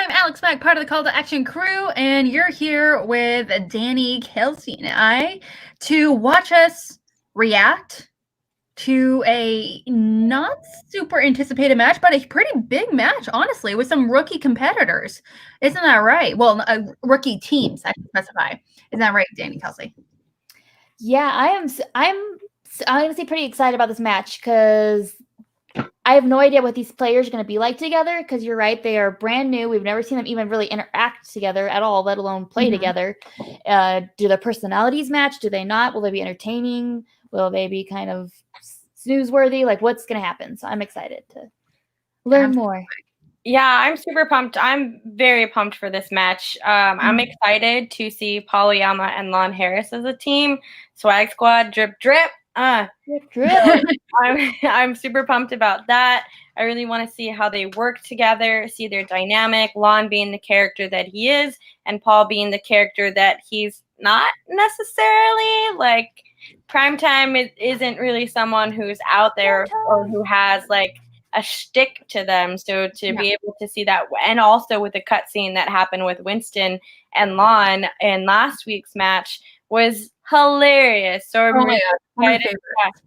I'm Alex Mack, part of the Call to Action crew, and you're here with Danny, Kelsey, and I to watch us react to a not super anticipated match, but a pretty big match, honestly, with some rookie competitors. Isn't that right? Well, rookie teams, I can specify. Isn't that right, Danny, Kelsey? Yeah, I'm honestly pretty excited about this match because I have no idea what these players are going to be like together. Because you're right, they are brand new. We've never seen them even really interact together at all, let alone play together. Do their personalities match? Do they not? Will they be entertaining? Will they be kind of snooze-worthy? Like, what's going to happen? So I'm excited to learn more. Yeah, I'm super pumped. I'm very pumped for this match. I'm excited to see Polyama and Lon Harris as a team. Swag Squad, drip, drip. Drip, drip. I'm super pumped about that. I really want to see how they work together, see their dynamic, Lon being the character that he is, and Paul being the character that he's not necessarily. Like, Primetime isn't really someone who's out there or who has, like, a shtick to them. So to be able to see that, and also with the cutscene that happened with Winston and Lon in last week's match was hilarious. So I'm really excited.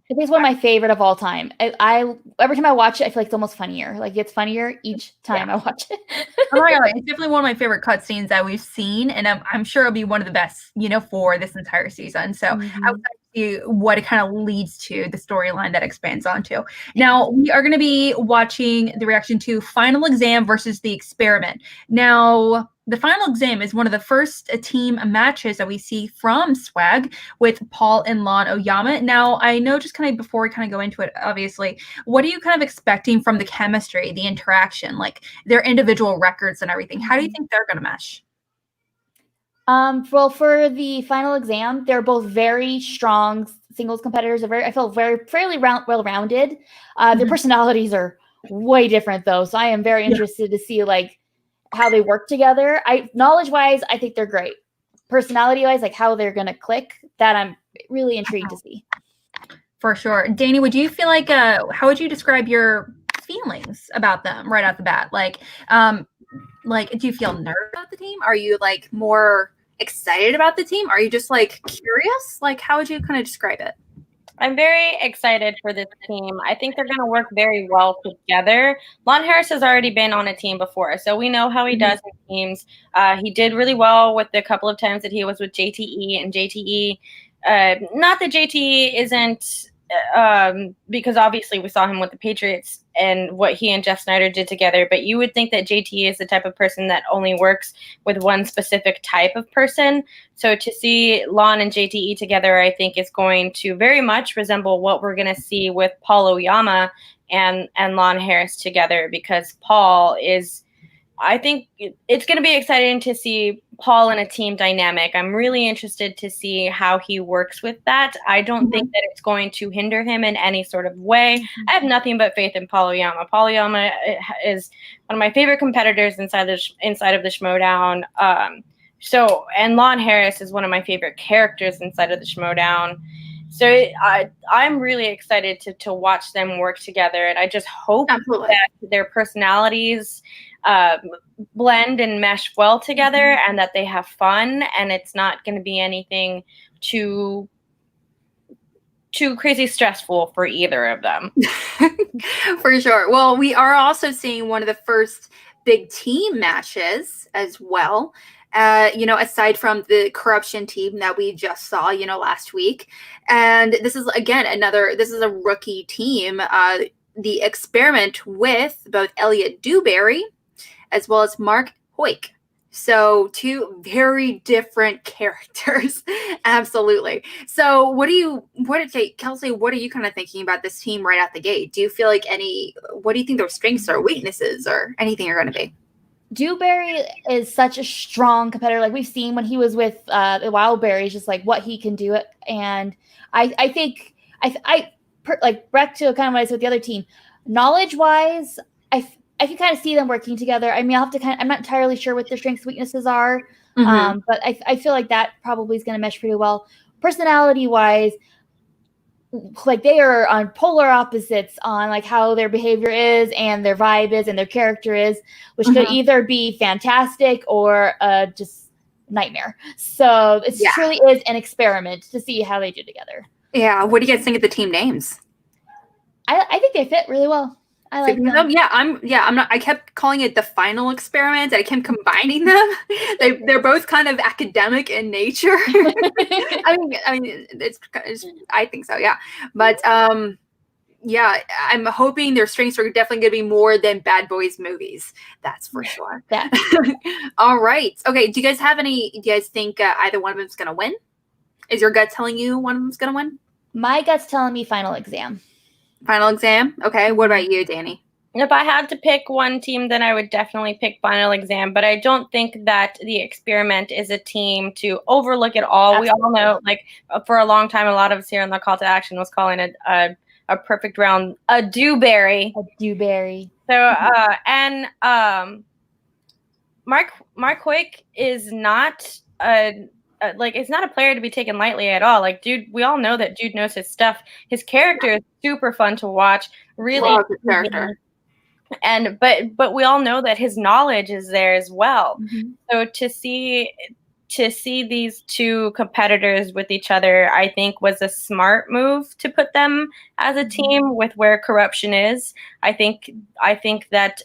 It's one of my favorite of all time. I every time I watch it, I feel like it's almost funnier. Like, it's funnier each time I watch it. Oh my God, it's definitely one of my favorite cutscenes that we've seen, and I'm sure it'll be one of the best, for this entire season. So I would like to see what it kind of leads to, the storyline that expands onto. Now, we are going to be watching the reaction to Final Exam versus The Experiment. Now, the Final Exam is one of the first team matches that we see from Swag with Paul and Lon Oyama. Now, I know, just kind of before we kind of go into it, obviously, what are you kind of expecting from the chemistry, the interaction, like their individual records and everything? How do you think they're going to mesh? Well, for the Final Exam, they're both very strong singles competitors. I feel fairly well-rounded. Their personalities are way different, though, so I am very interested to see, like, how they work together. Knowledge-wise, I think they're great. Personality-wise, like how they're gonna click, that I'm really intrigued to see. For sure. Danny, would you feel like how would you describe your feelings about them right off the bat? Like, do you feel nervous about the team? Are you like more excited about the team? Are you just like curious? Like, how would you kind of describe it? I'm very excited for this team. I think they're going to work very well together. Lon Harris has already been on a team before, so we know how he does in teams. He did really well with the couple of times that he was with JTE, and JTE, not that JTE isn't, because obviously we saw him with the Patriots and what he and Jeff Snyder did together, but you would think that JTE is the type of person that only works with one specific type of person. So to see Lon and JTE together, I think is going to very much resemble what we're going to see with Paul Oyama and Lon Harris together, because Paul is, I think it's going to be exciting to see Paul in a team dynamic. I'm really interested to see how he works with that. I don't think that it's going to hinder him in any sort of way. I have nothing but faith in Paul Oyama. Paul Oyama is one of my favorite competitors inside of the Schmodown. And Lon Harris is one of my favorite characters inside of the Schmodown. So I'm really excited to watch them work together, and I just hope that their personalities blend and mesh well together, and that they have fun, and it's not going to be anything too crazy stressful for either of them. For sure. Well, we are also seeing one of the first big team matches as well. Aside from the KOrruption team that we just saw, last week. And this is, again, this is a rookie team, the Experiment, with both Elliot Dewberry as well as Mark Hoyk. So two very different characters. Absolutely. So Kelsey, what are you kind of thinking about this team right out the gate? Do you feel like what do you think their strengths or weaknesses or anything are going to be? Dewberry is such a strong competitor. Like, we've seen when he was with the Wildberries, just like what he can do. And I think back to kind of what I said with the other team, knowledge-wise, I can kind of see them working together. I mean, I'm not entirely sure what their strengths and weaknesses are, but I feel like that probably is going to mesh pretty well. Personality-wise, like they are on polar opposites on like how their behavior is and their vibe is and their character is, which could either be fantastic or just nightmare. So it truly is an experiment to see how they do together. Yeah. What do you guys think of the team names? I think they fit really well. I like them. Yeah, I'm not. I kept calling it the final experiment. I kept combining them. They're both kind of academic in nature. I mean, it's I think so. Yeah, but yeah, I'm hoping their strengths are definitely going to be more than Bad Boys movies. That's for sure. Yeah. All right. Okay. Do you guys have any? Do you guys think either one of them's going to win? Is your gut telling you one of them's going to win? My gut's telling me Final Exam. Final Exam. Okay. What about you, Danny? If I had to pick one team, then I would definitely pick Final Exam. But I don't think that the Experiment is a team to overlook at all. Absolutely. We all know, like, for a long time, a lot of us here on the Call to Action was calling it a perfect round, a dewberry. A dewberry. So, and Mark Hoyk is not it's not a player to be taken lightly at all. Like, dude, we all know that dude knows his stuff. His character is super fun to watch. Really, love his character. And but we all know that his knowledge is there as well. So to see these two competitors with each other, I think was a smart move to put them as a team with where Corruption is. I think that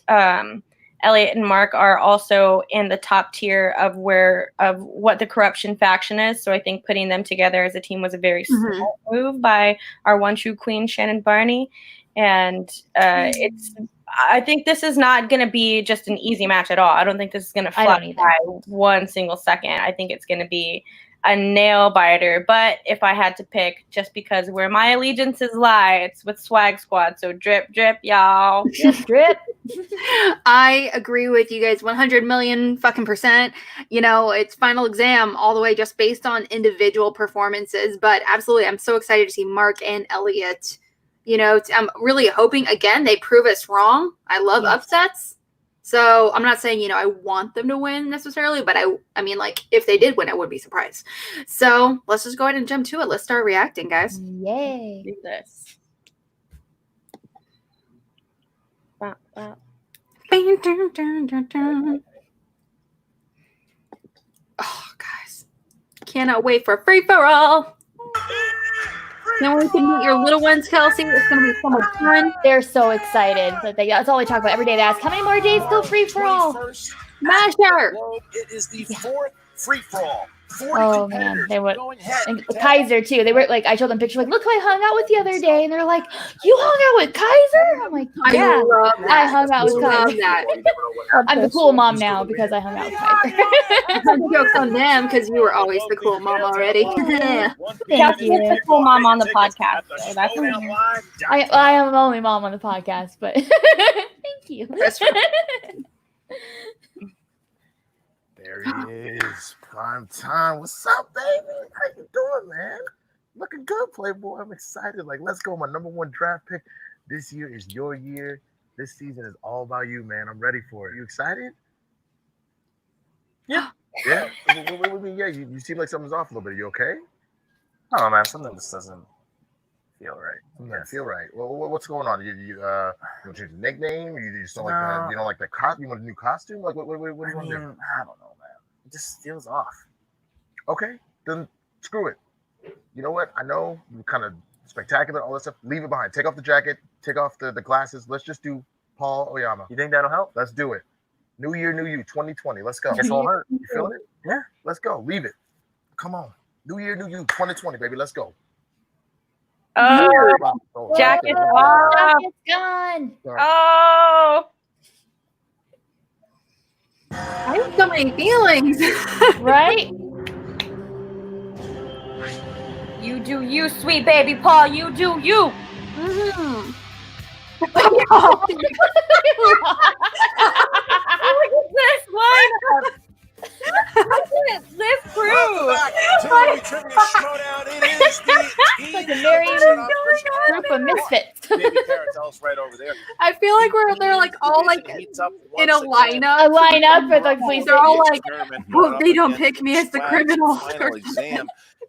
Elliot and Mark are also in the top tier of what the Corruption faction is. So I think putting them together as a team was a very smart move by our one true queen, Shannon Barney. And I think this is not going to be just an easy match at all. I don't think this is going to fly by 1 single second. I think it's going to be a nail biter. But if I had to pick, just because where my allegiances lie, it's with Swag Squad. So drip, drip, y'all. Drip. I agree with you guys 100 million fucking %. You know, it's Final Exam all the way just based on individual performances. But absolutely, I'm so excited to see Mark and Elliot. You know, I'm really hoping, again, they prove us wrong. I love upsets. So I'm not saying, you know, I want them to win necessarily, but I mean, like, if they did win, I would be surprised. So let's just go ahead and jump to it. Let's start reacting, guys. Yay. Do this. Oh, guys. Cannot wait for free-for-all. Now we can meet your little ones, Kelsey. It's going to be so much fun. They're so excited. That's all they talk about every day. They ask, how many more days till free-for-all? Masher. It is the fourth free-for-all. Oh, man. They would. And Kaiser, too. They were like, I showed them pictures, like, look who I hung out with the other day. And they're like, you hung out with Kaiser? I'm like, yeah. I hung out with Kaiser. I'm the cool mom now because I hung out with Kaiser. Jokes on them because you were always the cool mom already. Thank you. The cool mom on the podcast. So that's I am the only mom on the podcast, but thank you. That's right. There he is. Prime time. What's up, baby? How you doing, man? Looking good, Playboy. I'm excited. Like, let's go. My #1 draft pick. This year is your year. This season is all about you, man. I'm ready for it. You excited? Yeah. Yeah? Yeah, you seem like something's off a little bit. Are you okay? I don't know, man. Something just doesn't feel right. Yeah, feel right. Well, what's going on? You want to change the nickname? You just don't like that? You don't like the costume? You want a new costume? Like, what do you want to do? I don't know, man. It just feels off. Okay, then screw it. You know what? I know you're kind of spectacular, all that stuff. Leave it behind. Take off the jacket. Take off the glasses. Let's just do Paul Oyama. You think that'll help? Let's do it. New year, new you. 2020. Let's go. Guess it won't hurt. You feeling it? Yeah. Let's go. Leave it. Come on. New year, new you. 2020, baby. Let's go. Oh, jacket's off. Jacket's gone. Oh. I have so many feelings. Right? You do you, sweet baby Paul. You do you. Mm-hmm. Look at this lineup. Look at this crew. It's like a merry group of misfits. I feel like they're like all like in a lineup. A lineup with like police. They're all like, oh, they don't pick me as the criminal. Final exam.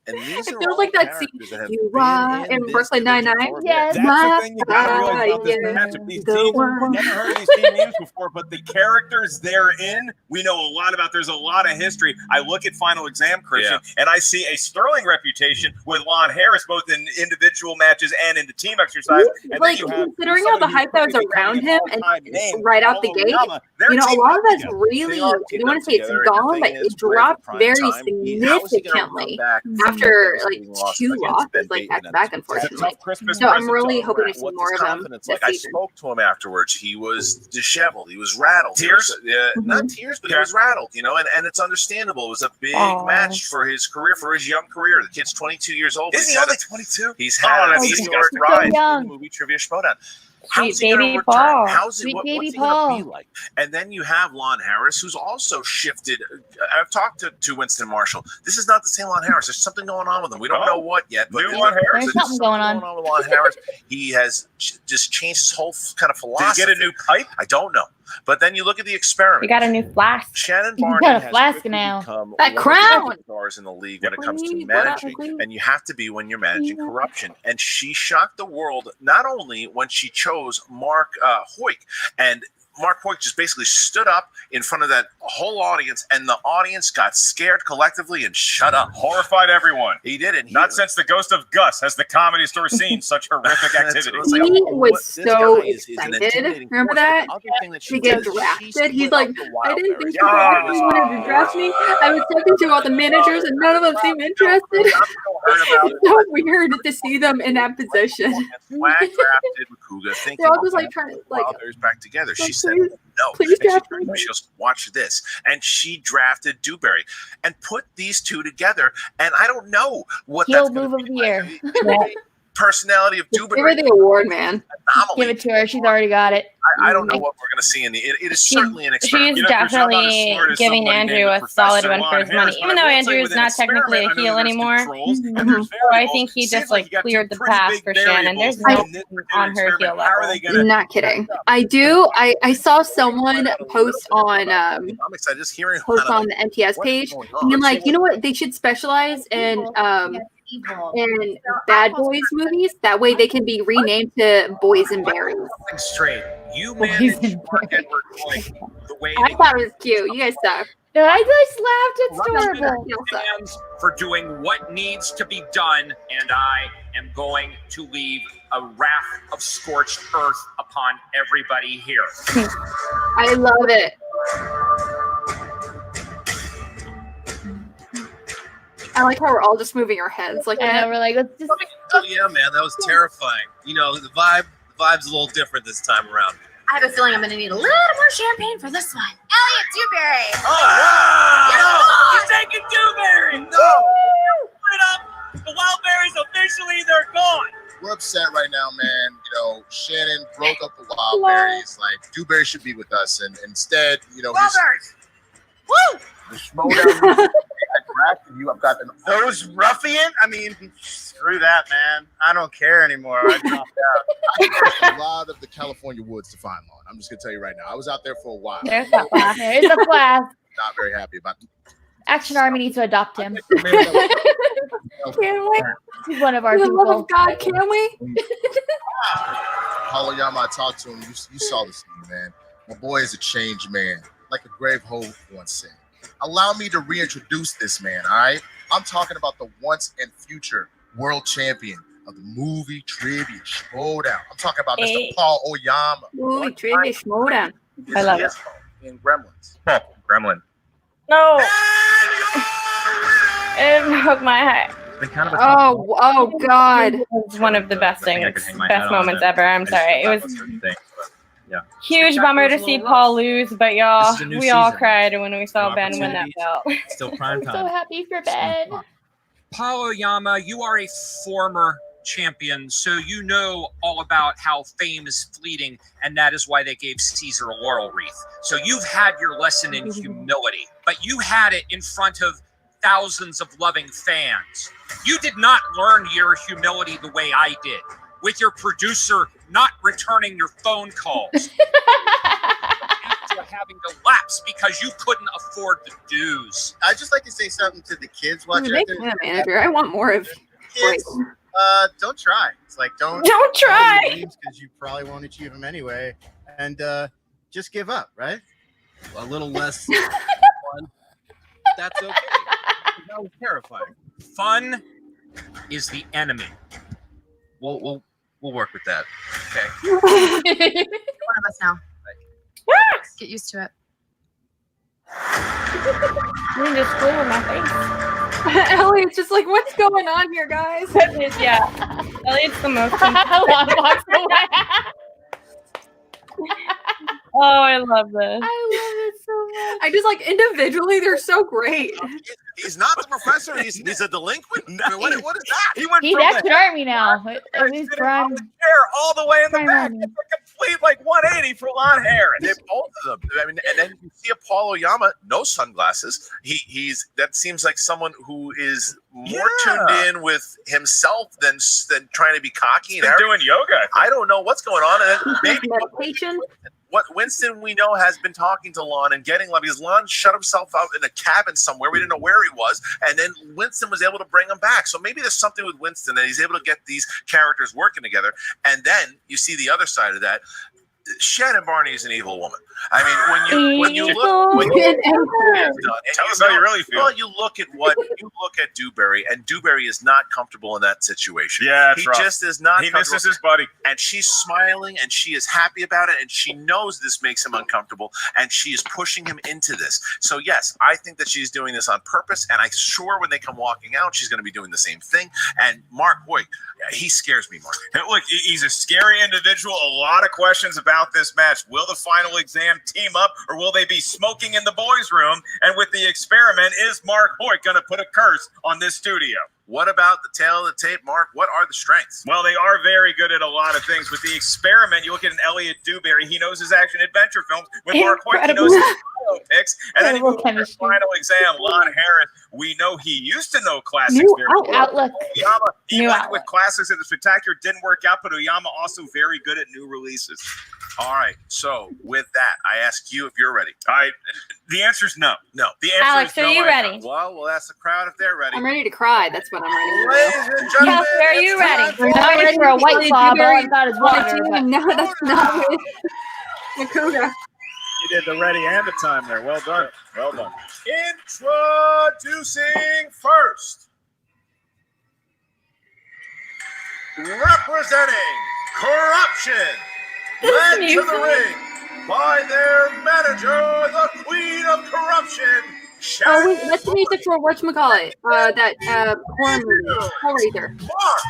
And these It are feels all like that scene characters that have you been in this Brooklyn division Nine-Nine. before. Yes. That's the thing you gotta realize about this Yeah. matchup. These The teams, one. we've never heard of these team names before, but the characters they're in, we know a lot about. There's a lot of history. I look at Final Exam, Christian, and I see a sterling reputation with Lon Harris, both in individual matches and in the team exercise. And Like, then you have considering all the somebody who's hype that was quickly around becoming him an all-time name, right out the Paul gate, Oyama. They're you know, a teamed lot up of that's together. really, They I are don't teamed want up to say it's together, and the gone, thing but is, it Bray for dropped prime very time, how is he gonna come significantly back after from like being lost 2 against losses, Ben like Bateman back to back, at the It's a unfortunately. tough Christmas So I'm present really to hoping to unwrap. see What's more his of him confidence this like? I season. spoke to him afterwards. He was disheveled. He was rattled. Tears? Not tears, but he was rattled. You know, and it's understandable. It was a big match for his career, for his young career. The kid's 22 years old. Isn't he only 22? He's had a that's meteoric so rise in young. the movie Trivia Showdown. Sweet How's he going baby to return? Paul. How's it? Sweet What's baby he going to Paul. be like? And then you have Lon Harris, who's also shifted. I've talked to Winston Marshall. This is not the same Lon Harris. There's something going on with him. We don't know what yet. But New Lon Harris? There's something going on. with Lon Harris. He has just changed his whole kind of Did philosophy. he get a new pipe? I don't know. But then you look at the experiment. You got a new flask. Shannon You Barney got a has flask quickly now. become That one of the crown! biggest stars in the league when it comes to Queen, what up, managing, queen? and you have to be when you're managing corruption. And she shocked the world not only when she chose Mark Hoyk, and Mark Hoyk just basically stood up in front of that whole audience, and the audience got scared collectively and shut up. Horrified everyone. He did it. Not since the ghost of Gus has the comedy store seen such horrific activity. It's like, He oh, was what- this so guy is an excited. intimidating Remember force. that? The other thing that To she get did is she drafted. split He's up like, the I didn't Wildberries. think people actually wanted to draft me. I was talking to all the managers and none of them seemed interested. It's so weird to see them in that position. Swag drafted Makuga, thinking They're all just okay, like trying to like, Wildberries back together. She like, said please, no. please And she draft turned to me. me, she goes, watch this. And she drafted Dewberry and put these two together. And I don't know what Heel that's going move to of be the year. like. Personality of give her Dewberry. the award, man. Anomaly. Give it to her. She's already got it. I don't know what we're going to see in the. It is certainly an experiment. She's You know, Chris, I'm not as definitely smart as giving somebody Andrew named a Professor solid win Lon for his Harris, money, but even I though will say Andrew's with an not technically experiment, a I know heel there's anymore. controls and Mhm. there's So I variables. think he Seems just like you got cleared two the pretty path big for Shannon. variables There's in no this on her experiment. heel How are level. they going to? Not kidding. I saw someone post on I'm excited just hearing post kind of on the MTS what's page going on. being like, you know what, they should specialize in Bad Boys movies. That way they can be renamed to Boys and Berries. Straight. You Boys managed and Mark Edward Hoyt the way I that thought it was cute. You guys suck. No, I just laughed. It's Run up adorable. You suck. stands for doing what needs to be done, and I am going to leave a wrath of scorched earth upon everybody here. I love it. I like how we're all just moving our heads like I know. that. We're like, let's just. Oh yeah, man, that was terrifying. You know, the vibe's a little different this time around. I have a feeling I'm going to need a little more champagne for this one. Elliot Dewberry. Oh, wow! He's taking Dewberry! No! Put it up! The Wildberries officially, they're gone! We're upset right now, man. You know, Shannon broke up the Wildberries. Like, Dewberry should be with us, and instead, you know, he's Wildberries. Woo! the Schmodown. I drafted you. I've got an Those ruffian? I mean, screw that, man. I don't care anymore. I dropped out. a lot of the California woods to find Lon. I'm just gonna tell you right now. I was out there for a while. There's that flask. There's a flash. Not very happy about it. Action Army needs to adopt him. Can we? He's one of our For the love people. of God, can we? Paulo Yama, I talked to him. You saw this thing, man. My boy is a changed man, like a grave hoe once said. Allow me to reintroduce this man, all right? I'm talking about the once and future world champion of the movie Trivia Showdown. I'm talking about Hey. Mr. Paul Oyama. Ooh, trivia schmodown. I love it. in Gremlins. Gremlin. No. It broke my heart. It's been kind of a Oh God. It was one of the best I think I things, could hang my hat best on moments it. ever. I'm I just sorry. It thought was certain things, but yeah. huge bummer to see Paul lose, but y'all, This is a new we all season. cried when we saw New Ben win that opportunities. belt. Still prime I'm so time. happy for Ben. Paul Oyama, you are a former champion, so you know all about how fame is fleeting, and that is why they gave Caesar a laurel wreath. So you've had your lesson in humility, but you had it in front of thousands of loving fans. You did not learn your humility the way I did, with your producer not returning your phone calls. You have to having to lapse because you couldn't afford the dues. I'd just like to say something to the kids watching. Make me a manager. I want more of Kids, don't try. It's like don't try because you probably won't achieve them anyway, and just give up. Right? A little less fun. That's okay. That was terrifying. Fun is the enemy. We'll work with that. One of us now. Get used to it. You can just glue in my face. Elliot's just like, what's going on here, guys? Yeah. Elliot's the most. Lon walks away. Oh, I love this. I love it so much. I just like individually, they're so great. He's not the professor. He's a delinquent. I mean, what is that? He went He's from extra the army now. At least sitting on prime. the chair all the way in the Prime back. army. It's a complete like 180 for Lon Harris. They're both of them. I mean, and then you see Apollo Yama, no sunglasses. He's that seems like someone who is more tuned in with himself than trying to be cocky and He's doing yoga. I don't know what's going on. And then maybe Meditation. what Winston we know has been talking to Lon and getting love because Lon shut himself out in a cabin somewhere. We didn't know where he was, and then Winston was able to bring him back. So maybe there's something with Winston that he's able to get these characters working together. And then you see the other side of that. Shannon Barney is an evil woman. I mean, when you look, Tell us how you really feel. Well, you look at Dewberry, and Dewberry is not comfortable in that situation. Yeah, he just is not. He misses his buddy, and she's smiling, and she is happy about it, and she knows this makes him uncomfortable, and she is pushing him into this. So yes, I think that she's doing this on purpose, and I'm sure when they come walking out, she's going to be doing the same thing. And Mark Hoyt, he scares me, Mark. Look, he's a scary individual. A lot of questions about this match. Will the final exam team up, or will they be smoking in the boys' room? And with the experiment, is Mark Hoyt going to put a curse on this studio? What about the tail of the tape, Mark? What are the strengths? Well, they are very good at a lot of things. With the experiment, you look at an Elliot Dewberry. He knows his action-adventure films. With Mark Hoyt, he knows his biopics. And then you look at the final exam, Lon Harris. We know he used to know classics very well. Outlook. Oyama, he went Outlook. with classics at the Spectacular. Didn't work out, but Oyama also very good at new releases. All right. So with that, I ask you if you're ready. The answer is no. No. The answer Alex, is no. are you ready? Well, we'll ask the crowd if they're ready. I'm ready to cry. That's what I'm ready to do. Ladies and gentlemen, Kelsey, are you ready? I'm not ready for a white claw, but I thought it's water. But No, that's not it. Nakuga. You did the ready and the time there. Well done. Well done. Introducing first, representing Corruption, led to the ring by their manager, the Queen of Corruption, Oh wait, that's the music for whatchamacallit. That horror movie, Hellraiser. Mark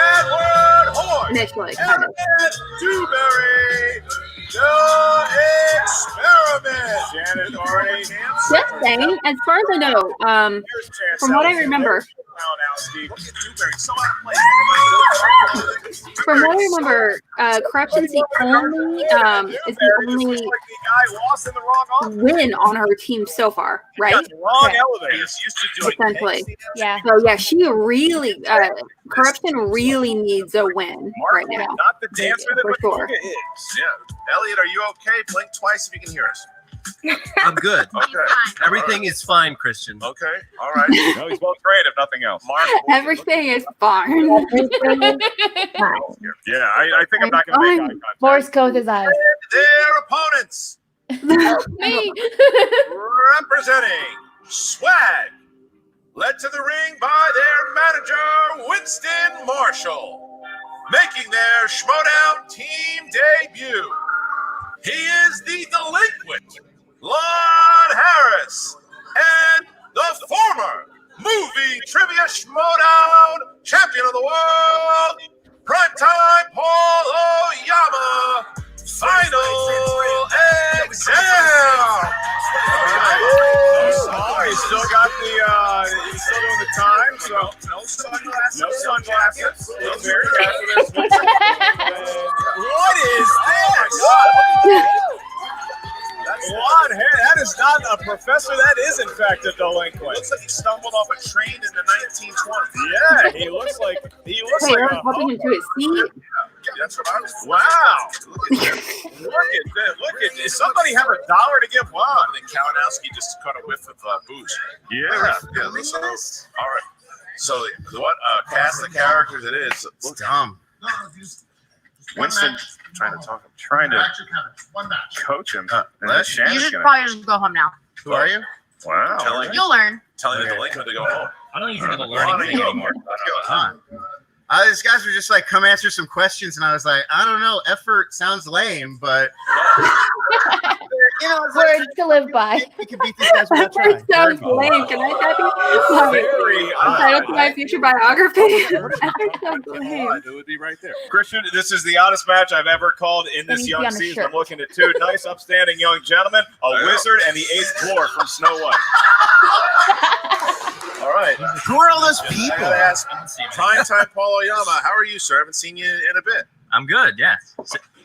Edward Hoyt, Initially, kind of. and Dewberry, the experiment. Janet already Just saying, as far as I know, from what I remember, from what I remember, Corruption's the only win on her team so far, right? Wrong elevator. Essentially. yeah. So yeah, she really, Corruption really needs a win right now. Not the dancer that For sure. Makuga is. Yeah. Elliot, are you okay? Blink twice if you can hear us. I'm good. Okay. Everything is fine, Christian. Okay. All right. No, he's well trained, if nothing else. Mark. Everything is fine. Yeah, I think I'm not going to make eye contact. Morse code his eyes. Their opponents, Me. representing Swag, led to the ring by their manager, Winston Marshall, making their Schmodown team debut. He is the delinquent Lon Harris and the former movie trivia Schmodown champion of the world, primetime Paul Oyama. Final exam. He's still got the. He's still doing the time. So no sunglasses. No sunglasses. Looks very good. What is that? Lon Harris, that is not a professor. That is in fact a delinquent. Looks like he stumbled off a train in the 1920s. Yeah, he looks like Wait, I'm helping him to his seat. That's what I was. Wow. Look at that. Look at this. Somebody have $1 to give Lon. And then Kalinowski just caught a whiff of booze. Yeah. So, all right. So what cast the characters it is. It's dumb. Winston trying to coach him. You should probably just go home now. Who are you? Wow. You'll learn. Telling me the link to go home. I don't even need to learn anything anymore. These guys were just like, come answer some questions, and I was like, I don't know, effort sounds lame, but you know, it's like, Words to live by. we can beat these guys without trying. Sounds lame. Can I type Very title to my future biography? It would be right there. Christian, this is the oddest match I've ever called in this Let me young see on the season. shirt. I'm looking at two nice, upstanding young gentlemen, a wizard and the 8th floor from Snow White. All right. Who are all those I people? gotta ask Primetime Paul Oyama, how are you, sir? I haven't seen you in a bit. I'm good, yeah.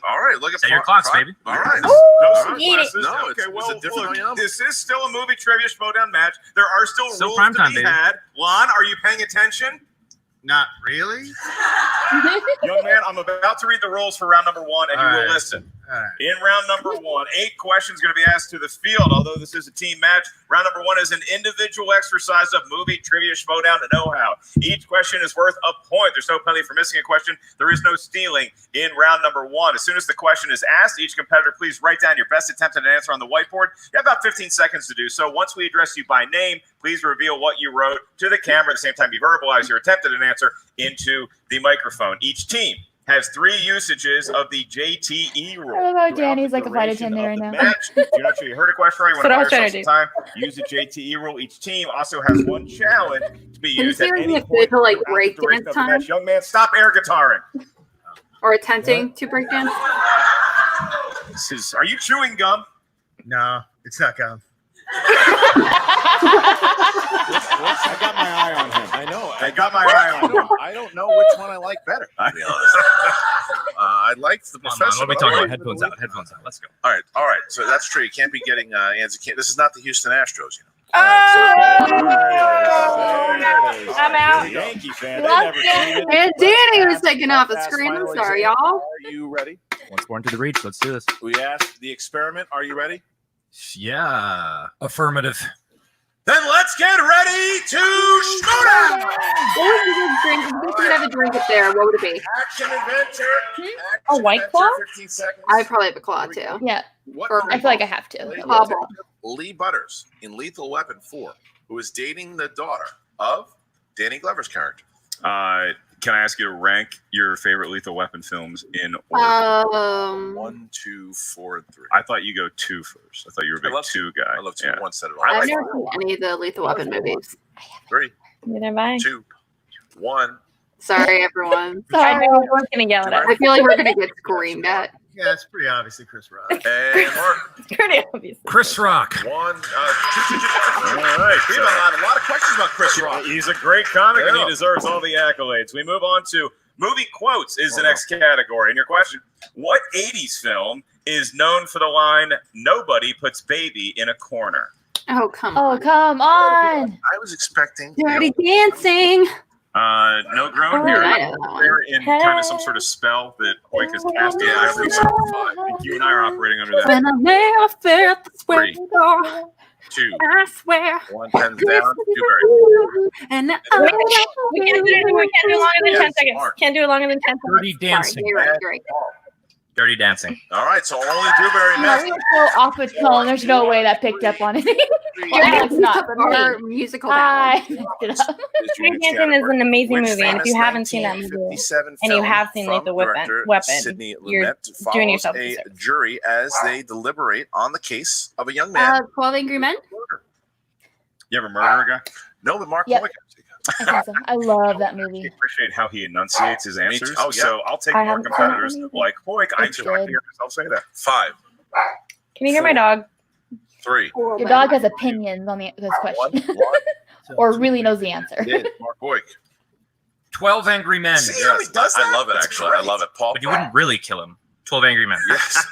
All right, look at Set your clocks, baby. All right. No eat it. sunglasses. No, Okay, it's well, a different look, Oyama. this is still a movie trivia showdown match. There are still rules primetime, to be baby. had. Lon, are you paying attention? Not really. Young man, I'm about to read the rules for round number 1, and you All will right. listen. All right. In round number 1, 8 questions going to be asked to the field. Although this is a team match, round number 1 is an individual exercise of movie trivia showdown know-how. Each question is worth a point. There's no penalty for missing a question. There is no stealing in round number 1. As soon as the question is asked, each competitor please write down your best attempt at an answer on the whiteboard. You have about 15 seconds to do so. Once we address you by name, please reveal what you wrote to the camera. At the same time, you verbalize your attempt at an answer into the microphone. Each team has 3 usages of the JTE rule. I love how throughout Danny's the like a flight duration attendant of right the now. match. Do not sure you heard a question, or you want That's to what I buy was yourself trying some time. Use the JTE rule. Each team also has 1 challenge to be Can you used see at like any the point official like throughout the break duration dance of the time match. Young man, stop air guitaring. or attempting to break dance? Are you chewing gum? No, it's not gum. I got my eye on him. I know. I got my eye on him. I don't know which one I like better. To be honest. I liked the Come on, professor. what are we but talking all about? right. Headphones out. Headphones out. Let's go. All right. So that's true. You can't be getting hands. This is not the Houston Astros, you know. I'm out. Yankee fan. Lost They never And Danny was taken off the Last screen. I'm final sorry, exam. y'all. Are you ready? Once more into the reach. Let's do this. We asked the experiment. Are you ready? Yeah. Affirmative. Then let's get ready to shoot out. What would you drink? If you could have a drink up there, what would it be? Action adventure. A White Claw? 15 seconds. I'd probably have a claw too. Yeah, What or- I feel like I have to. Hobble. Lee Butters in Lethal Weapon 4, who is dating the daughter of Danny Glover's character. Can I ask you to rank your favorite Lethal Weapon films in order? 1, 2, 4, and 3. I thought you go 2 first. I thought you were a big love 2 guy. I love 2. Yeah. 1 set it all. I've never seen any of the Lethal Weapon movies. 3, Neither have I. 2, 1. Sorry, everyone. I Sorry. know everyone's gonna yell at us. I feel like we're gonna get screamed at. Yeah, it's pretty obviously Chris Rock. And Mark. It's pretty obvious. Chris Rock. 1. All right. We have a lot of questions about Chris Rock. He's a great comic and he Yeah. deserves all the accolades. We move on to movie quotes is the next category. And your question, what 80s film is known for the line, "Nobody puts baby in a corner"? Oh come Oh, on! come on. I was expecting. Dirty Dancing. No groan Oh, here. I know that one. They're in kind of some sort of spell that Hoik has casted. Yeah, I think so. I think you and I are operating under that. When I never felt the sweat 3, door, 2, I swear. 1, pens down. Dewberry. And We can't do longer than 10 seconds. Mark. Can't do it longer than 10 seconds. Dirty Sorry, Dancing. you're right. You're right. Dirty Dancing. All right, so only Dewberry No, missed. we were so off with tone. There's no way that picked up on it. Yeah, it's not. our musical I talent. messed it up. Dirty Dancing is an amazing Which movie, and if you famous haven't seen that movie, 1957 and you film have seen from Lethal Weapon, director Sidney you're Lumet doing follows yourself a a disservice. jury as they deliberate on the case of a young man. 12 Angry Men. You ever murder a guy? No, but Mark Yep. Hoik. Awesome. I love that I movie. appreciate how he enunciates his answers. too. Oh, yeah. So I'll take I more haven't seen competitors that movie. like Hoik. I It's just like to good. hear myself say that. 5, Can you hear my dog? 3, Your dog has opinions on this 1, question, 1. or really knows the answer. Did Mark Hoik. 12 Angry Men. See how he does that? I love it, That's actually. great. I love it. Paul. But you wouldn't really kill him. 12 Angry Men. Yes.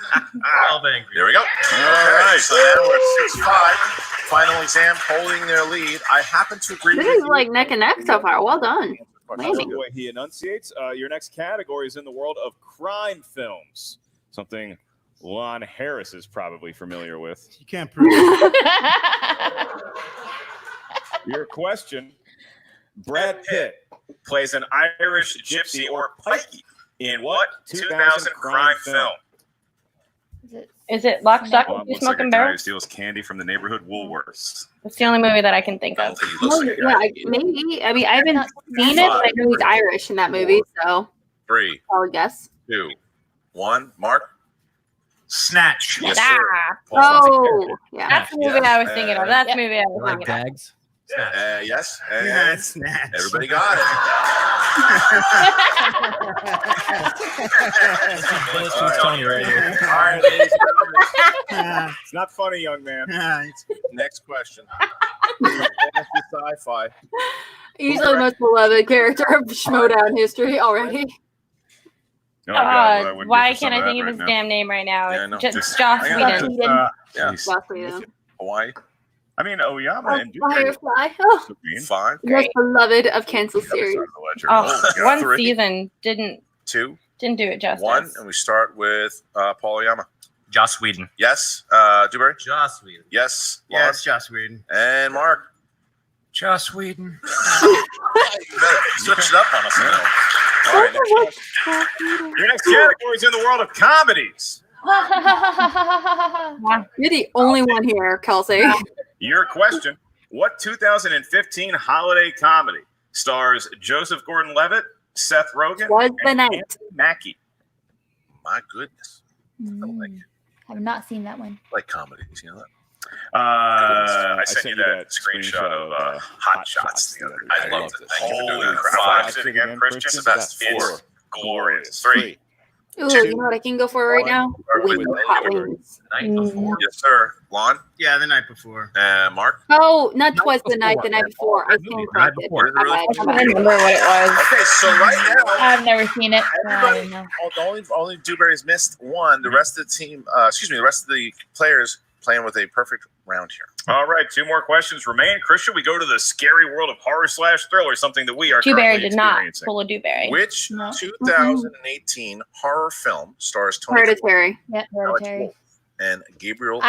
12 Angry There we go. All right. So now we're at 6-5. Final exam holding their lead. I happen to agree This with is you. like neck and neck so far. Well done. I love the way he enunciates. Your next category is in the world of crime films, something Lon Harris is probably familiar with. You can't prove it. Your question: Brad Pitt plays an Irish gypsy or pikey in what 2000 crime film? Is it Lock, Stock, and Two Looks like a Smoking guy who Barrels? steals candy from the neighborhood Woolworths. That's the only movie that I can think of. Maybe. I mean, I haven't seen it, but I know he's Irish in that movie, so 3, I would guess. 2, 1. Mark. Snatch. Yes, Ah. sir. Oh, yeah. That's the movie I was thinking of. That's the movie I was Like thinking of. Dags. Yes. And Yeah, Snatch. everybody got it. Tony right here. All right, ladies and gentlemen. It's not funny, young man. Next question. Sci-fi. Usually the most beloved character of Schmodown history already. Oh, God, I wouldn't Why go for some can't I of think that of his right damn name right now? Yeah, I know. Just Joss I got Whedon. it. Yes. Last Whedon. Hawaii. I mean, Oyama and Firefly. Oh, Fine. most beloved of cancel series. Oh, God. one 3, season didn't 2, do it justice. 1, and we start with Paul Oyama. Joss Whedon. Yes. Dewberry. Joss Whedon. Yes. Yeah, it's Joss Whedon. And Mark. Joss Whedon. You better switch it up on us now. All right, next question. Your next category is in the world of comedies. You're the only one here, Kelsey. Your question: what 2015 holiday comedy stars Joseph Gordon-Levitt, Seth Rogen, Was the and night. Anthony Mackie? My goodness. Have not seen that one. Like comedies, you know that? I sent you that screenshot of Hot Shots the other day. I loved it. Thank you for doing Holy that. crap. 5 Watch it again, Christian. It's the best. It's 4. glorious. 3. Ooh, you know what I can go for right now? Wings, hot wings. Yes, sir. Lon. Yeah, the night before. Mark. Oh, not twas the night before. I stand corrected. Really? My bad, I my don't bad. remember what it was. Okay, so right now, I've never seen it. So I don't know. only Dewberry's missed one. The rest of the team, the rest of the players playing with a perfect round here. All right, 2 more questions remain. Christian, we go to the scary world of horror/thriller, something that we are Dewberry currently did not experiencing. pull a Dewberry. Which No. 2018 horror film stars Tony Hereditary. Yeah, Alex Hereditary. Wolff and Gabriel?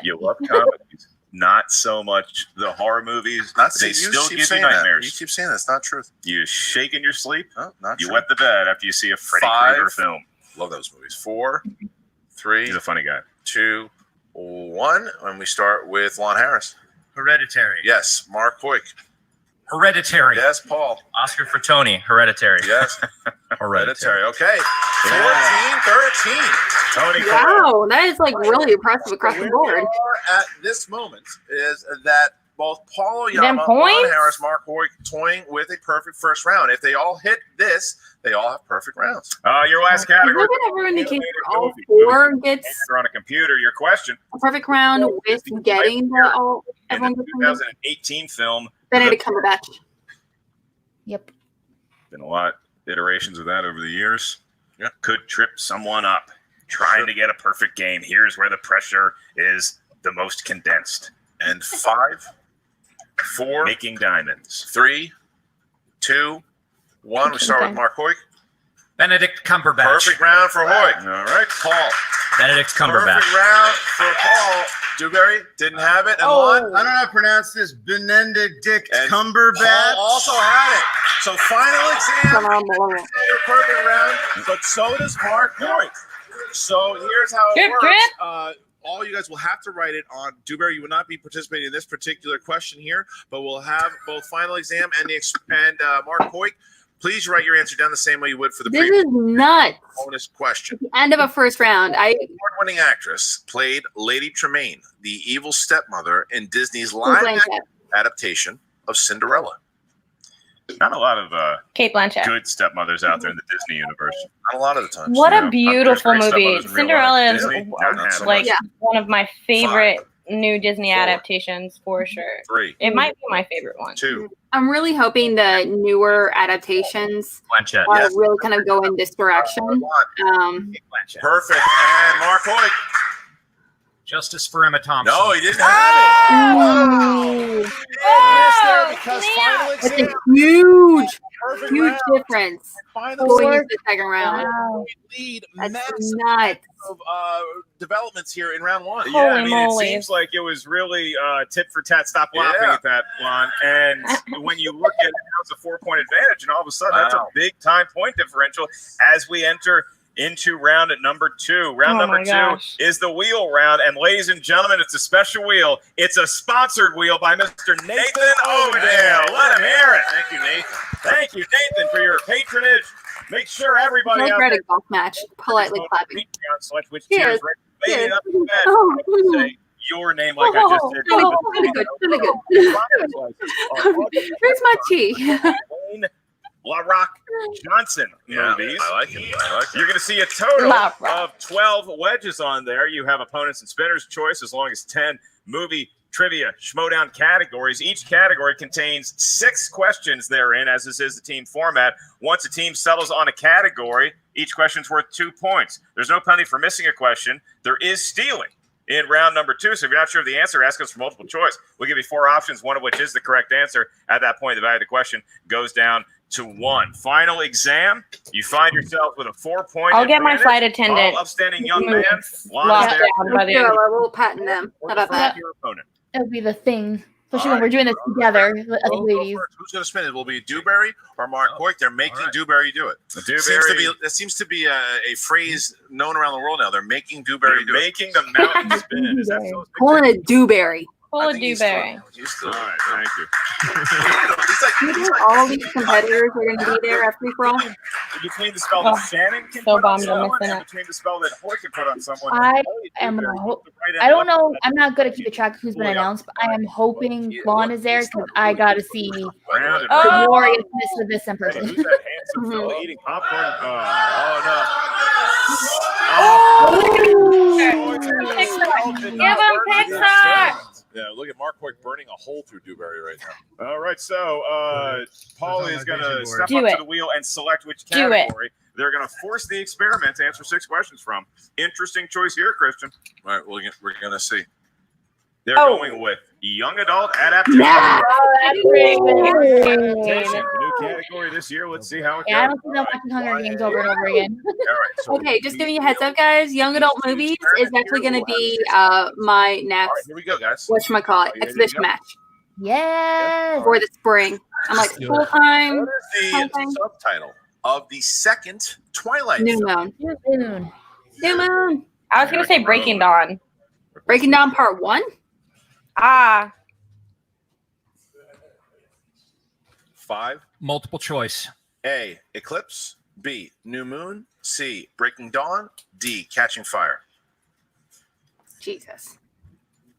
You love comedies, not so much the horror movies. They You still keep give you saying that. nightmares. You keep saying that's not true. You shake in your sleep. No, not You true. wet the bed after you see a Freddy 5. Krueger film. Love those movies. 4, 3, He's a funny guy. 2, 1, and we start with Lon Harris. Hereditary. Yes. Mark Hoyk. Hereditary. Yes. Paul. Oscar for Tony. Hereditary. Yes. Hereditary. Okay. 14, 13. Tony. Wow, that is like really impressive across the Where board. we are at this moment is that both Paul Them Oyama, Lon points? Harris, Mark Hoyk toying with a perfect first round. If they all hit this, they all have perfect rounds. Your last Is category. that ever indicates all Goofy. 4 gets You're on a computer. Your question: a perfect round with getting the all in everyone the gets something? 2018 film, Benedict Cumberbatch. Yep. been a lot of iterations of that over the years. Yeah. Could trip someone up trying to get a perfect game. Here's where the pressure is the most condensed. And 5, 4, Making diamonds. 3, 2, 1. We start with Mark Hoyk. Benedict Cumberbatch. Perfect round for Hoyk. All right, Paul. Benedict Cumberbatch. Perfect round for Paul. Dewberry didn't have it. And I Lon. don't know how to pronounce this. Benedict And Cumberbatch. Paul also had it. So final exam. Perfect round, but so does Mark Hoyk. So here's how it works. All you guys will have to write it on Dewberry. You will not be participating in this particular question here, but we'll have both final exam and Mark Hoyk. Please write your answer down the same way you would for the This previous is nuts. bonus question. End of a first round. Award-winning actress played Lady Tremaine, the evil stepmother in Disney's live adaptation of Cinderella. Not a lot of Kate Blanchett. good stepmothers out there in the Disney universe. Not a lot of the time. What a beautiful There's great movie. stepmothers in real Cinderella life. is Disney, not so like much. one of my favorite new Disney adaptations for sure. 3. It might be my favorite one. 2. I'm really hoping the newer adaptations Blanchett. really kind of go in this direction. Perfect. And Mark Hoyk. Justice for Emma Thompson. No, he didn't have it. Because snap. final That's a exam. huge, Perfect huge round. difference Final going exam. into the second round. Wow. Lead That's massive nuts. of developments here in round one. Yeah, I Holy mean, moly. it seems like it was really tit for tat. Stop laughing Yeah. at that, Lon. And when you look at it, it's a 4-point advantage, and all of a sudden, that's a Wow. big time point differential as we enter into round at number 2. Round Oh number my 2 gosh. is the wheel round, and ladies and gentlemen, it's a special wheel. It's a sponsored wheel by Mr. Nathan Overdale. Let him hear it. Thank you, Nathan. Thank you, Nathan, for your patronage. Make sure everybody Like out we're at there a golf match, politely clapping. select which Cheers. cheers. Lady Cheers. up in bed. Oh, Say your name like I just did. Really good, really good. Where's my tea? Wayne La Rock Johnson Yeah, movies. I like it. You're going to see a total La Rock. of 12 wedges on there. You have opponents and spinners' choice as long as 10 movie trivia schmodown categories. Each category contains 6 questions therein, as this is the team format. Once a team settles on a category, each question's worth 2 points. There's no penalty for missing a question. There is stealing in round number 2. So if you're not sure of the answer, ask us for multiple choice. We'll give you 4 options, one of which is the correct answer. At that point, the value of the question goes down to 1. Final exam, you find yourself with a 4-point I'll get my advantage. flight attendant. All upstanding young man. Lon Locked is there. down by the Let's end. do a little patting them. How about that? Your opponent. That would be the thing, especially All when we're doing this together, the other Go ladies. first. Who's going to spin it? Will it be Dewberry or Mark Hoyt? They're making Dewberry do it. That seems to be a phrase known around the world now. They're making Dewberry do it. Making the mountain spin. Is that so? Calling it Dewberry. Full of Dewberry. All right, thank you. Do you think all these competitors are going to be there after free for all? Between the spell that Oh, Shannon can so put on bummed I'm someone missing and it. between the spell that Hoy can put on someone. I Holy am Dewberry, hope. the right and I don't left know. side. I'm not good at keeping track of who's been announced, but I am hoping Vaughn is there because I got to see the Round and Oh. round. gloriousness with this in Hey, person. who's that handsome fellow eating popcorn? Give him Pixar. Yeah, look at Mark Hoyt burning a hole through Dewberry right now. All right, so Paulie is going to step Do up to it. the wheel and select which Do it. category they're going to force the experiment to answer 6 questions from. Interesting choice here, Christian. All right, we're going to see. They're Oh. going with young adult adaptation. Yeah. Adaptation, the new category this year. Let's see how it Yeah, I goes. don't see them watching Hunger Games over and over again. All right, so Okay, just giving you a heads up, guys. Young adult movies is actually going to be my All right, next here we go, guys. whatchamacallit exhibition match Yes. for the spring. I'm like do it. full time. What is the Okay. subtitle of the second Twilight New film? Moon. Soon. New Moon. I was going to say Breaking Dawn. Breaking Down Part 1. Ah. 5. Multiple choice. A. Eclipse. B. New Moon. C. Breaking Dawn. D. Catching Fire. Jesus.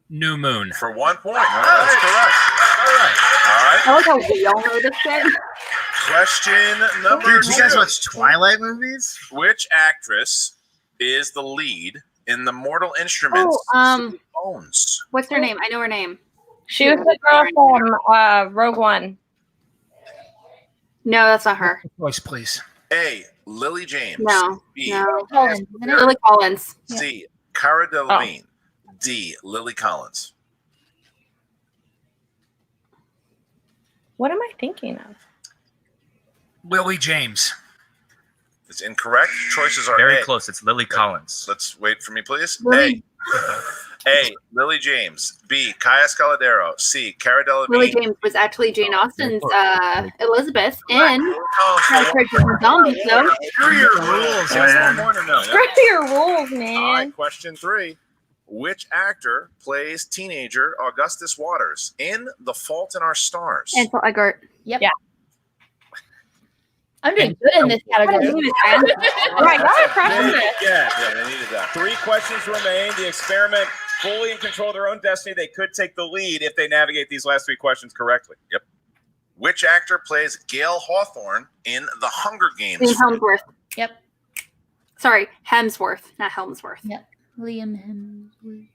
New Moon. For 1 point. That's correct. All right. All right. I like how we all know this shit. Question number Dude, you guys 2. watch Twilight movies? Which actress is the lead in the Mortal Instruments Bones? What's her name? I know her name. She was the girl from Rogue One. No, that's not her. Choice, please. A. Lily James. No. B. No. Collins, isn't it? Lily Collins. C. Cara Delevingne. D. Lily Collins. What am I thinking of? Lily James. It's incorrect. Choices are Very A. close. It's Lily Collins. Let's wait for me, please. Lily- A. Lily James. B. Kaya Scalladero. C. Cara Delevingne. Lily James was actually Jane Austen's Elizabeth in Oh, Treasures and Zombies, though. Screw your rules, man. Screw your rules, All man. right, question 3. Which actor plays teenager Augustus Waters in The Fault in Our Stars? Ansel Elgort. Yep. Yeah. I'm doing good in this category. Right, y'all are crushing this. Yeah. they needed that. 3 questions remain. The experiment fully in control of their own destiny. They could take the lead if they navigate these last 3 questions correctly. Yep. Which actor plays Gail Hawthorne in The Hunger Games? Liam Hemsworth. Yep. Sorry, Hemsworth, not Helmsworth. Yep. Liam Hemsworth.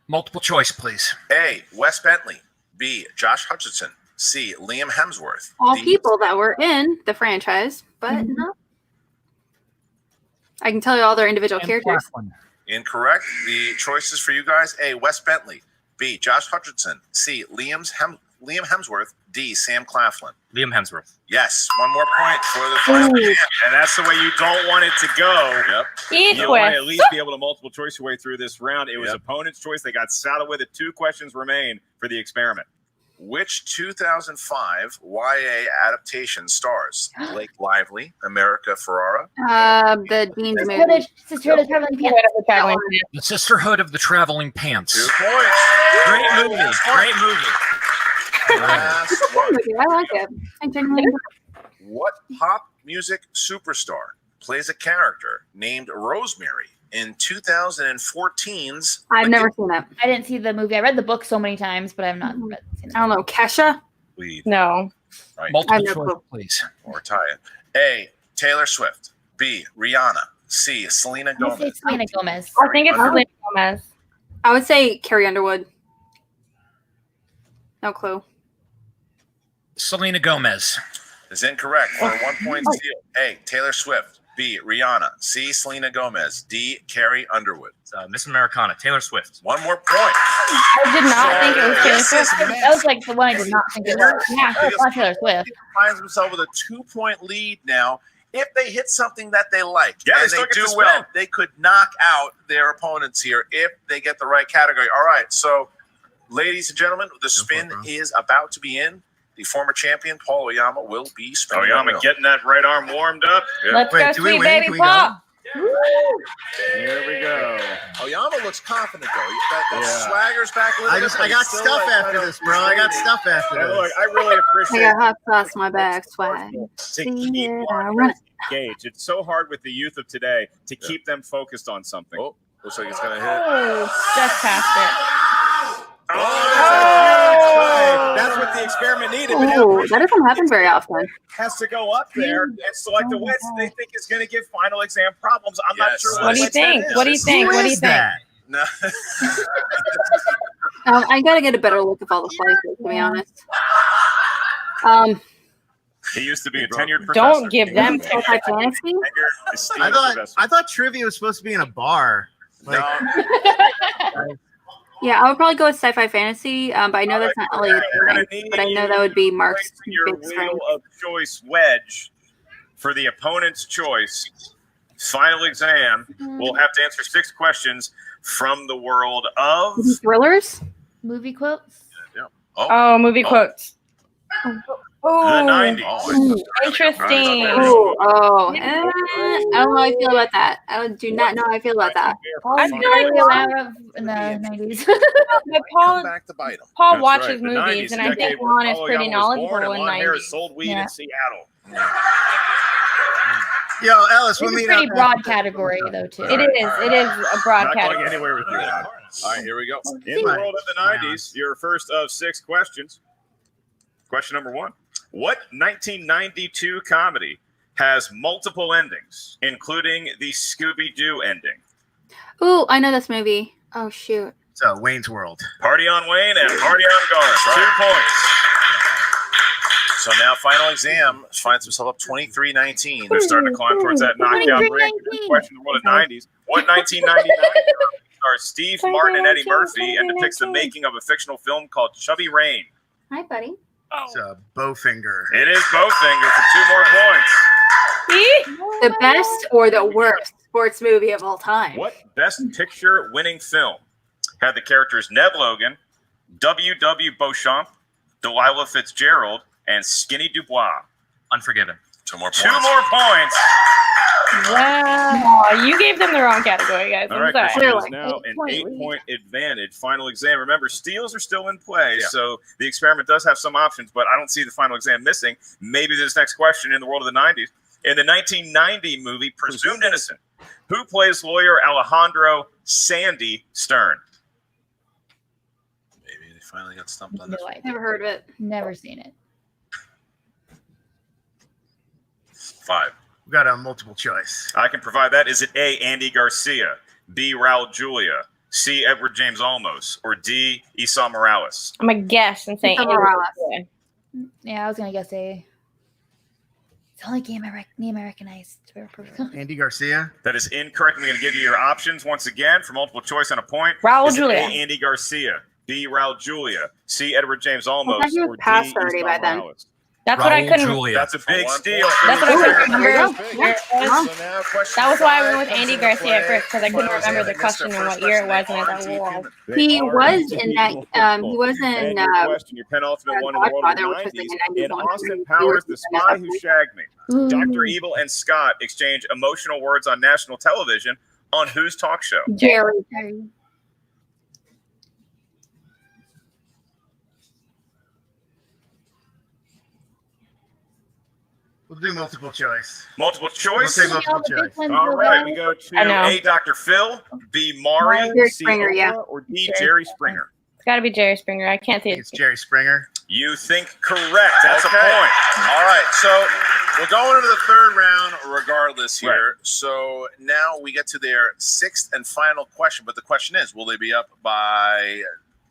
Multiple choice, please. A. Wes Bentley. B. Josh Hutcherson. C. Liam Hemsworth. All D. people that were in the franchise, but no. I can tell you all their individual And characters. last one. Incorrect. The choices for you guys: A. Wes Bentley, B. Josh Hutcherson, C. Liam Hemsworth, D. Sam Claflin. Liam Hemsworth. Yes, one more point for the final. And that's the way you don't want it to go. Yep. You want to at least be able to multiple choice your way through this round. It was opponent's choice. They got saddled with it. 2 questions remain for the experiment. Which 2005 YA adaptation stars Blake Lively, America Ferrera? The Dean's movie. Sisterhood of Traveling Pants. The Sisterhood of the Traveling Pants. 2 points. Great movie. Great movie. Last one. I like it. I genuinely What pop music superstar plays a character named Rosemary in 2014's? I've never seen that. I didn't see the movie. I read the book so many times, but I've not seen it. I don't know. Kesha? Lead. No. Right. Multiple I have no choice, clue. please. Or tie it. A. Taylor Swift. B. Rihanna. C. Selena I'm gonna say Gomez. Selena Gomez. I think it's Selena Gomez. I would say Carrie Underwood. No clue. Selena Gomez. Is incorrect for 1 point steal. A. Taylor Swift. B. Rihanna. C. Selena Gomez. D. Carrie Underwood. Miss Americana, Taylor Swift. One more point. I did not think it was Taylor Swift. That was like the one I did not think it was. Yeah, it's not Taylor Swift. Finds himself with a 2-point lead now. If they hit something that they like, Yeah, they and still they get do to well, spin. they could knock out their opponents here if they get the right category. All right, so ladies and gentlemen, the spin is about to be in. The former champion, Paul Oyama, will be spinning. Oyama getting that right arm warmed up. Let's go, sweet baby Paul. Here we go. Oyama looks confident, though. That swagger's back a little bit. I got stuff after this, bro. I got stuff after And this. look, I really I appreciate got hot sauce in my bag. Swag. to keep run it. engaged. It's so hard with the youth of today to keep them focused on something. Oh, looks like it's going to hit. Oh, just passed it. That's what the experiment needed. Ooh, that doesn't happen very often. Has to go up there and select a wedge they think is going to give final exam problems. I'm not sure What do you think? What do you think? What do you think? No. I gotta get a better look at all the slices, to be honest. He used to be a tenured professor. Don't give them Sci-Fi fantasy. I thought trivia was supposed to be in a bar. Like, Yeah, I would probably go with sci-fi fantasy, but I know that's not really a thing. But I know that would be Mark's Your big strength. wheel of choice wedge for the opponent's choice. Final exam. We'll have to answer 6 questions from the world of Thrillers? Movie quotes. Oh, movie quotes. the 90s. Interesting. I don't know how I feel about that. I do not know how I feel about that. I feel like in the 90s. but Paul, back to bite him. Paul That's watches right, the movies, 90s, and I decade think where Lon is Paul pretty Oyama was born knowledgeable and in Lon Harris 90s. sold weed Yeah. in Seattle. yo, Ellis, It's we'll a meet pretty up. broad category, though, too. It is a broad Not going category. anywhere with you. Lon. All right, here we go. In the world of the 90s, your first of 6 questions. Question number 1. What 1992 comedy has multiple endings, including the Scooby-Doo ending? Ooh, I know this movie. Oh, shoot. So, Wayne's World. Party on Wayne and Party on Garth. 2 points. So now final exam finds himself up 23-19. They're starting to climb towards that knockout break. Question in the world of 90s. What 1999 stars Steve Martin and Eddie Murphy and depicts the making of a fictional film called Chubby Rain? Hi, buddy. It's Bowfinger. It is Bowfinger for 2 more points. The best or the worst sports movie of all time? What Best Picture winning film had the characters Ned Logan, W.W. Beauchamp, Delilah Fitzgerald, and Skinny Dubois? Unforgiven. 2 more points. 2 more points. Wow, you gave them the wrong category, guys. All I'm right, sorry. Christian is now an 8-point advantage. Final exam. Remember, steals are still in play, so the experiment does have some options, but I don't see the final exam missing. Maybe this next question in the world of the 90s. In the 1990 movie Presumed Innocent, who plays lawyer Alejandro Sandy Stern? Maybe they finally got stumped on this. No idea. Never heard of it. Never seen it. 5. We got a multiple choice. I can provide that. Is it A, Andy Garcia, B, Raul Julia, C, Edward James Olmos, or D, Esau Morales? I'm going to guess and say Esau Morales. Yeah, I was going to guess A. It's the only name I recognized. Andy Garcia. That is incorrect. I'm going to give you your options once again for multiple choice on a point. Raul Is it Julia. A, Andy Garcia, B, Raul Julia, C, Edward James Olmos, thought you were or D, passed already Easton by then. Morales? That's what I Raul couldn't. Julia. That's a big steal. That's what I couldn't remember. Yeah. Where it was. So now question That was why I 5 went with comes Andy into Garcia play. at first because I couldn't Final remember exam the that missed question their and first what year it question. was, and I They thought, are whoa. human. He was in that. He was And in your question, your penultimate one in the world of the Godfather, which was 90s. like a In 91 Austin movie. Powers, The Spy Who Shagged Me, Ooh. Dr. Evil and Scott exchange emotional words on national television on whose talk show? Jerry. We'll do multiple choice. Multiple choice? We'll take multiple choice. All right, we go to I know. A, Dr. Phil, B, Maury, Jerry C, Springer, Oprah, yeah. or D, Jerry Springer. It's got to be Jerry Springer. I can't see I it. think it's Jerry Springer. You think correct. That's Okay. a point. All right, so we're going into the third round regardless here. Right. So now we get to their sixth and final question. But the question is, will they be up by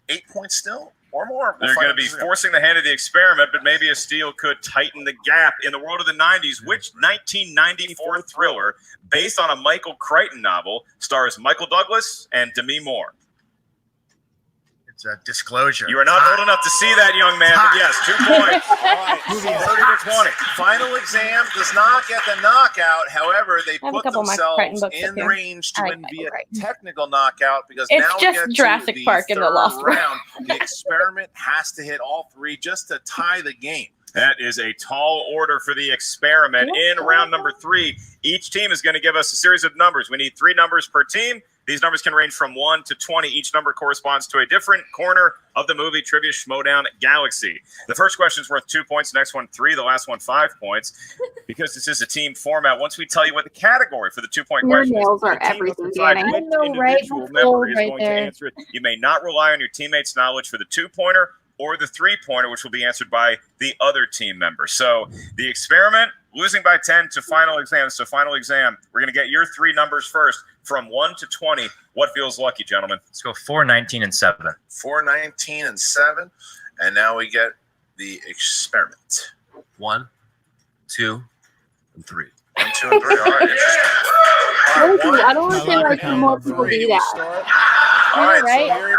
8 points still or more? We'll They're find going out to be this year. forcing the hand of the experiment, but maybe a steal could tighten the gap. In the world of the 90s, which 1994 thriller, based on a Michael Crichton novel, stars Michael Douglas and Demi Moore? It's a Disclosure. You are not old enough to see that, young man, but yes, 2 points. All right, so 30 to 20. final exam does not get the knockout. However, they I have a put couple of Michael Crichton themselves books up in here. range to I like win Michael via Crichton. technical knockout because It's now we just get to Jurassic the Park in the third Lost World. round. The experiment has to hit all three just to tie the game. That is a tall order for the experiment. In round number 3, each team is going to give us a series of numbers. We need 3 numbers per team. These numbers can range from 1 to 20. Each number corresponds to a different corner of the movie Trivia Schmodown Galaxy. The first question is worth 2 points. The next one, 3. The last one, 5 points. Because this is a team format, once we tell you what the category for the 2-point Your question is, nails are the team must everything, decide Danny. which I know, right? individual That's member gold is right going there. to answer it. You may not rely on your teammates' knowledge for the 2-pointer or the 3-pointer, which will be answered by the other team member. So the experiment, losing by 10 to final exam. So final exam, we're going to get your 3 numbers first from 1 to 20. What feels lucky, gentlemen? Let's go 4, 19, and 7. 4, 19, and 7. And now we get the experiment. 1, 2, and 3. 1, 2, and 3. All right, interesting. All right, one, I don't understand why Malachi more combo, people three, do we that. start. I All know, right, right? so here,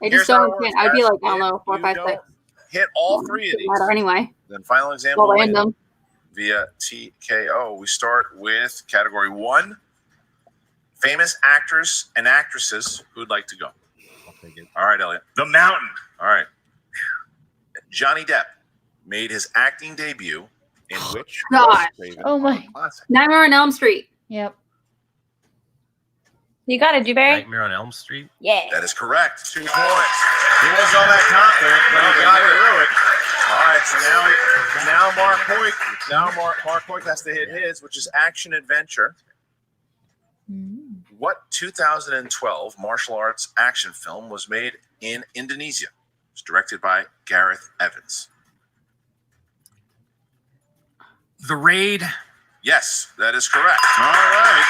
I here's just how don't it works, understand. I'd be guys. like, I don't know, If 4, you 5, don't 6. hit all 3 of Doesn't matter these, anyway. then final exam Well, will win random. via TKO. We start with category 1, famous actors and actresses who'd like to go. I'll take it. All right, Elliot. The Mountain. All right. Johnny Depp made his acting debut in which God. Raven Oh my. classic? Nightmare on Elm Street. Yep. You got it, Dewberry? Nightmare on Elm Street. Yeah. That is correct. 2 points. He wasn't all that confident, but he got through it. All right, so now Mark Hoyt. Now Mark Hoyt has to hit his, which is action adventure. What 2012 martial arts action film was made in Indonesia? It's directed by Gareth Evans. The Raid. Yes, that is correct. All right.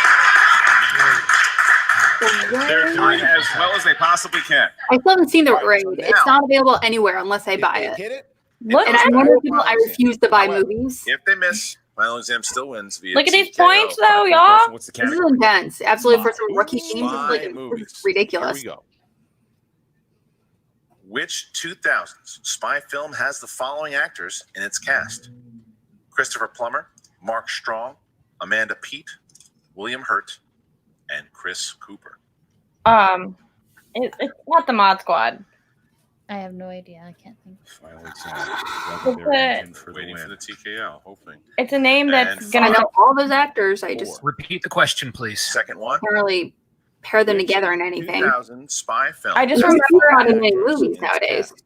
They're doing as well as they possibly can. I still haven't seen The All right, Raid. so It's now- not available anywhere unless I buy it. Hit it. Look And at I'm one of the people I refuse to buy However, movies. If they miss, final exam still wins via Look at these TKO. points, though, Final y'all. question, what's the This is category? intense. Absolutely, for some rookie teams, it's Spy like movies. it's ridiculous. Here we go. Which 2000s spy film has the following actors in its cast? Christopher Plummer, Mark Strong, Amanda Peet, William Hurt, and Chris Cooper. It's not the Mod Squad. I have no idea. I can't think. Final It's exam. Waiting for the TKO, hoping. It's a name that's And gonna. I know all those actors. I just Repeat the question, please. Second one. can't really pair them Which together in anything. 2000 spy film. I just There's remember. not in many Actors movies in its nowadays. cast.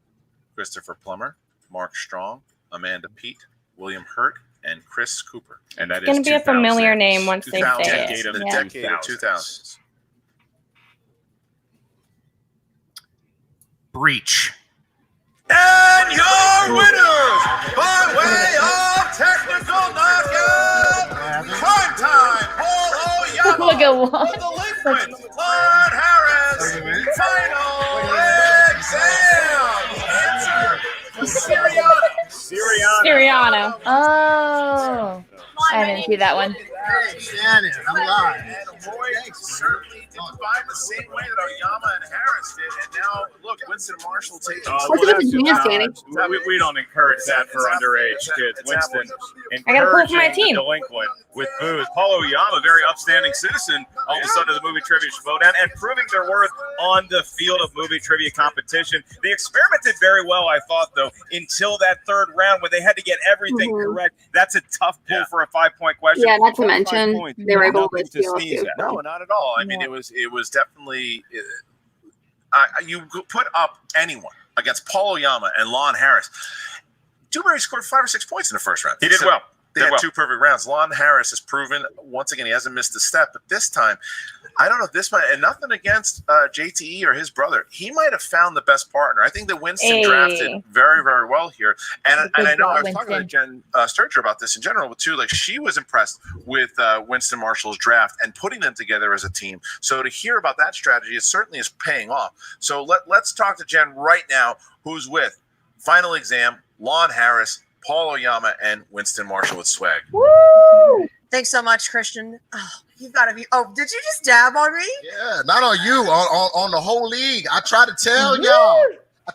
Christopher Plummer, Mark Strong, Amanda Peet, William Hurt, and Chris Cooper. And that It's gonna is be a familiar 2000. name once they say 2000, it. Decade of the Yeah. decade of 2000s. Breach. And your winners, by way of technical knockout, prime time, Paul Oyama, Look at what? the delinquent, Lon Harris, final exam. Answer, Siriano. Siriano. Siriano. Oh. didn't see that one. Hey, Shannon, I'm live. And Hoyt certainly didn't find the same way that Oyama and Harris did. And now, look, Winston Marshall taking. We don't encourage that for underage kids. Winston I gotta pull for my encouraging the team. delinquent with booze. Paul Oyama, very upstanding citizen, all of a sudden of the movie trivia showdown and proving their worth on the field of movie trivia competition. They experimented very well, I thought, though, until that third round when they had to get everything correct. That's a tough pull for a 5-point question. Yeah, not to mention they were able to steal sneeze too. at. No, not at all. I mean, it was definitely you put up anyone against Paul Oyama and Lon Harris. Dewberry scored 5 or 6 points in the first round. He did well. They had 2 perfect rounds. Lon Harris has proven once again he hasn't missed a step, but this time, I don't know. This might, and nothing against JTE or his brother. He might have found the best partner. I think that Winston drafted very, very well here, and I know I was talking to Jen Sturger about this in general too. Like she was impressed with Winston Marshall's draft and putting them together as a team. So to hear about that strategy, it certainly is paying off. So let's talk to Jen right now, who's with Final Exam, Lon Harris, Paul Oyama, and Winston Marshall with swag. Woo! Thanks so much, Christian. Oh, you gotta be. Oh, did you just dab on me? Yeah, not on you, on the whole league. I tried to tell y'all. I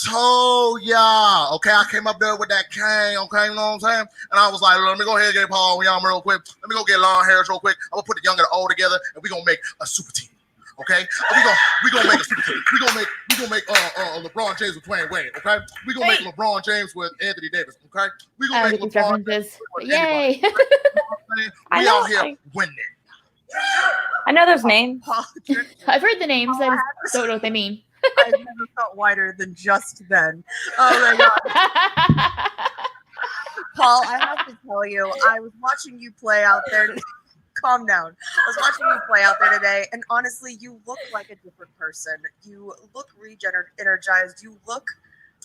told y'all. Okay, I came up there with that cane. Okay, you know what I'm saying? And I was like, let me go ahead and get Paul Oyama real quick. Let me go get Lon Harris real quick. I'm gonna put the young and the old together, and we're gonna make a super team. Okay, we gonna make a super team. We gonna make LeBron James with Dwayne Wade. Okay, we gonna make LeBron James with Anthony Davis. Okay, we gonna make LeBron James with Yay! We out here winning. I know those names. I've heard the names. I just don't know what they mean. I've never felt whiter than just then. Oh my god. Paul, I have to tell you, I was watching you play out there. Calm down. I was watching you play out there today, and honestly, you look like a different person. You look energized. You look,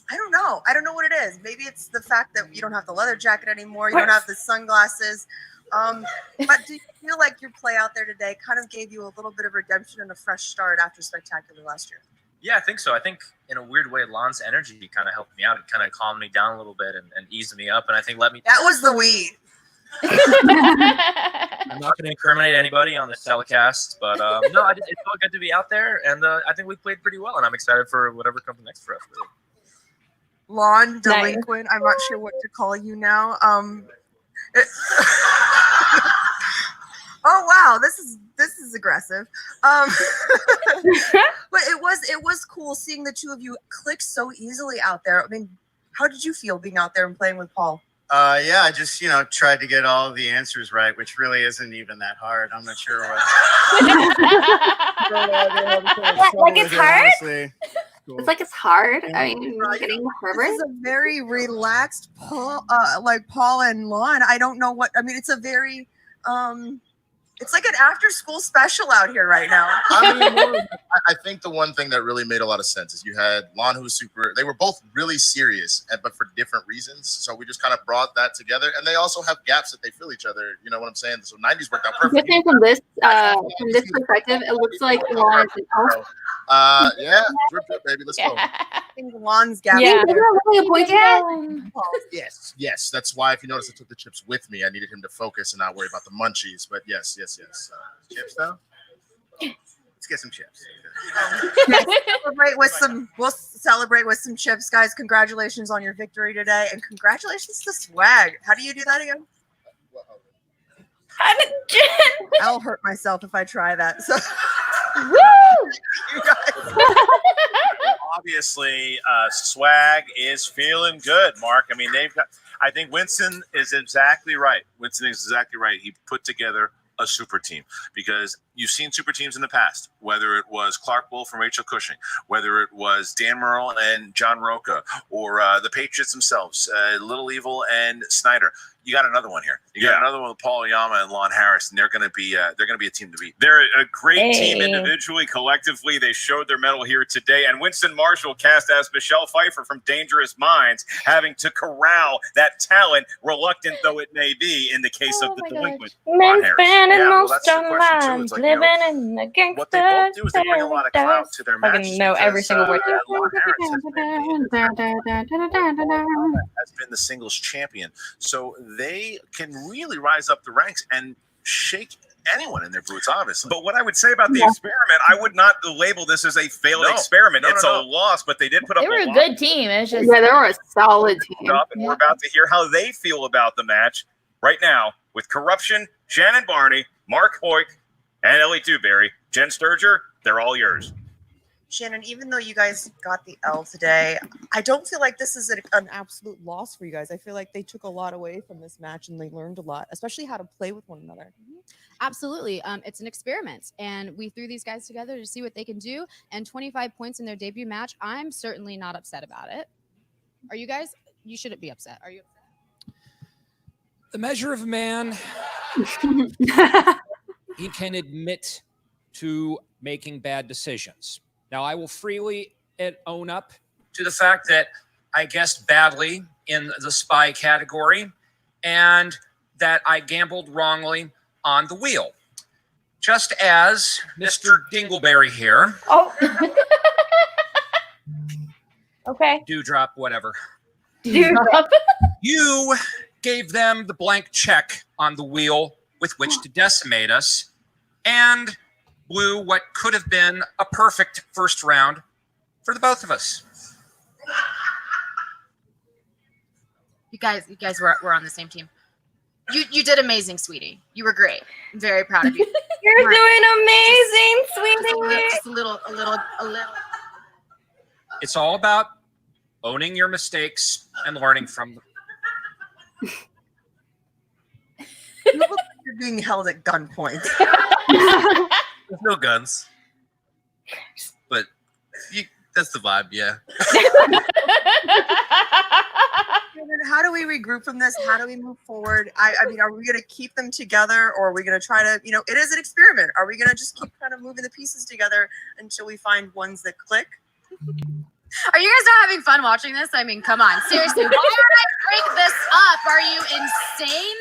I don't know what it is. Maybe it's the fact that you don't have the leather jacket anymore. You don't have the sunglasses. But do you feel like your play out there today kind of gave you a little bit of redemption and a fresh start after Spectacular last year? Yeah, I think so. I think in a weird way, Lon's energy kind of helped me out. It kind of calmed me down a little bit and eased me up, and I think let me. That was the weed. I'm not going to incriminate anybody on this telecast, but no, it felt good to be out there, and I think we played pretty well, and I'm excited for whatever comes next for us. Really. Lon, delinquent. I'm not sure what to call you now. Oh wow, this is aggressive. But it was cool seeing the two of you click so easily out there. I mean, how did you feel being out there and playing with Paul? Yeah, I just, tried to get all the answers right, which really isn't even that hard. I'm not sure what. Like it's hard? Honestly. Cool. It's like it's hard. I mean, getting Herbert. This is a very relaxed Paul, like Paul and Lon. I don't know what. I mean, it's a very, it's like an after-school special out here right now. I think the one thing that really made a lot of sense is you had Lon, who was super. They were both really serious, but for different reasons. So we just kind of brought that together, and they also have gaps that they fill each other. You know what I'm saying? So 90s worked out perfect. From this perspective, it looks like Lon is an elf. Yeah, drip, baby, let's go. I think Lon's gap. Yeah, really a point yet? Yes. That's why, if you notice, I took the chips with me. I needed him to focus and not worry about the munchies. But yes. Chips though. Let's get some chips. We'll celebrate with some chips, guys. Congratulations on your victory today, and congratulations to Swag. How do you do that again? I'll hurt myself if I try that. So, woo! You guys. Obviously, Swag is feeling good, Mark. I mean, I think Winston is exactly right. He put together a super team, because you've seen super teams in the past, whether it was Clark Wolf and Rachel Cushing, whether it was Dan Murrell and John Roca, or the Patriots themselves, Little Evil and Snyder. You got another one here. You got another one with Paul Oyama and Lon Harris, and they're going to be a team to beat. They're a great team individually, collectively. They showed their mettle here today. And Winston Marshall cast as Michelle Pfeiffer from Dangerous Minds, having to corral that talent, reluctant though it may be, in the case of the delinquent Lon Harris. That's the question too. It's like, what they both do is they bring a lot of clout to their matches. I know every single word. Lon Harris has been the singles champion, so they can really rise up the ranks and shake anyone in their boots, obviously. But what I would say about the experiment, I would not label this as a failed experiment. It's a loss, but they did put up They were a lot. good team. It's just Yeah, they were a solid team. Up, and we're about to hear how they feel about the match right now with Corruption, Shannon Barney, Mark Hoyk, and Ellie Dewberry. Jen Sturger, they're all yours. Shannon, even though you guys got the L today, I don't feel like this is an absolute loss for you guys. I feel like they took a lot away from this match and they learned a lot, especially how to play with one another. Absolutely. It's an experiment, and we threw these guys together to see what they can do. And 25 points in their debut match, I'm certainly not upset about it. Are you guys? You shouldn't be upset. Are you upset? The measure of a man, he can admit to making bad decisions. Now, I will freely own up to the fact that I guessed badly in the spy category and that I gambled wrongly on the wheel. Just as Mr. Dingleberry here. Oh. Okay. Dewdrop, whatever. Dewdrop. You gave them the blank check on the wheel with which to decimate us and blew what could have been a perfect first round for the both of us. You guys were on the same team. You did amazing, sweetie. You were great. I'm very proud of you. You're doing amazing, sweetie. Just a little. It's all about owning your mistakes and learning from them. You look like you're being held at gunpoint. There's no guns. But that's the vibe, yeah. How do we regroup from this? How do we move forward? I mean, are we going to keep them together, or are we going to try to, it is an experiment. Are we going to just keep kind of moving the pieces together until we find ones that click? Are you guys not having fun watching this? I mean, come on. Seriously, why would I break this up? Are you insane?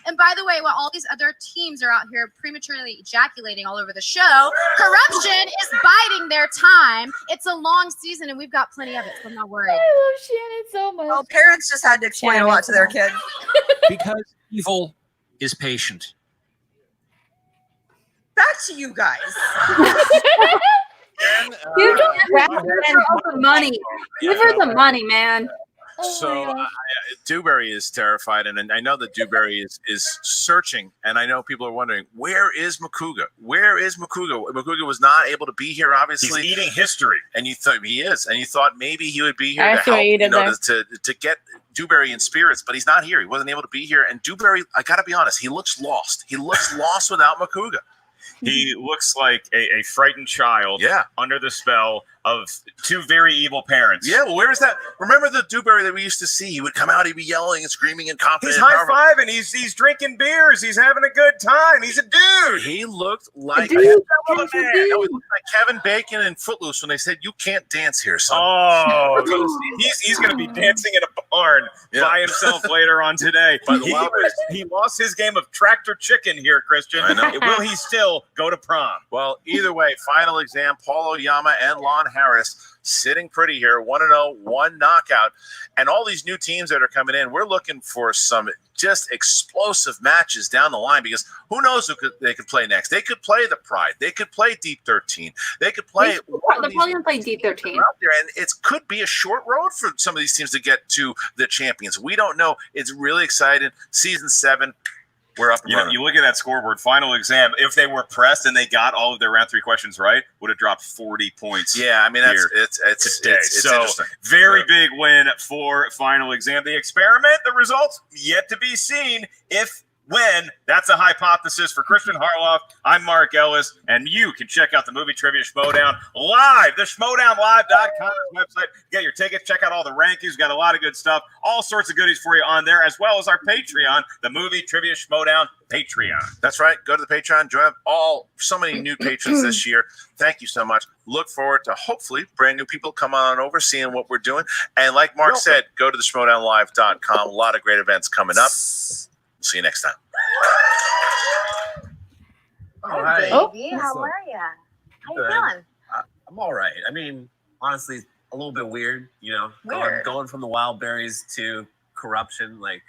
And by the way, while all these other teams are out here prematurely ejaculating all over the show, Corruption is biding their time. It's a long season, and we've got plenty of it, so I'm not worried. I love Shannon so much. Well, parents just had to explain a lot to their kids. Because evil is patient. Back to you guys. You don't have the money. Give her the money, man. So Dewberry is terrified, and I know that Dewberry is searching, and I know people are wondering, where is Makuga? Where is Makuga? Makuga was not able to be here, obviously. He's eating history. And you thought he is, and you thought maybe he would be here I to see what help, you did there. to get Dewberry in spirits, but he's not here. He wasn't able to be here, and Dewberry, I gotta be honest, he looks lost. He looks lost without Makuga. He looks like a frightened child under the spell of two very evil parents. Yeah, well, where is that? Remember the Dewberry that we used to see? He would come out, he'd be yelling and screaming and confident. He's high-fiving. He's drinking beers. He's having a good time. He's a dude. He looked like That was like Kevin Bacon in Footloose when they said, "You can't dance here, son." Oh, he's going to be dancing in a barn by himself later on today. By the Wild Bears. He lost his game of tractor chicken here, Christian. I know. Will he still go to prom? Well, either way, final exam, Paul Oyama and Lon Harris sitting pretty here, 1-0, one knockout. And all these new teams that are coming in, we're looking for some just explosive matches down the line, because who knows who they could play next. They could play the Pride. They could play Deep 13. They could play They're probably going to play Deep 13. out there, and it could be a short road for some of these teams to get to the champions. We don't know. It's really exciting. Season 7. We're up and running. You look at that scoreboard, final exam, if they were pressed and they got all of their round 3 questions right, would have dropped 40 points. Yeah, I mean, it's so interesting. Very big win for final exam. The experiment, the results yet to be seen. When, that's a hypothesis for Christian Harloff. I'm Mark Ellis, and you can check out the Movie Trivia Schmodown live, the schmodownlive.com website. Get your tickets, check out all the rankings. We've got a lot of good stuff, all sorts of goodies for you on there, as well as our Patreon, the Movie Trivia Schmodown Patreon. That's right. Go to the Patreon. Join so many new patrons this year. Thank you so much. Look forward to hopefully brand new people come on over, seeing what we're doing. And like Mark said, go to the schmodownlive.com. A lot of great events coming up. See you next time. Oh, hi. Baby, how are ya? How you doing? I'm all right. I mean, honestly, a little bit weird, Weird. going from the Wild Berries to Corruption. Like,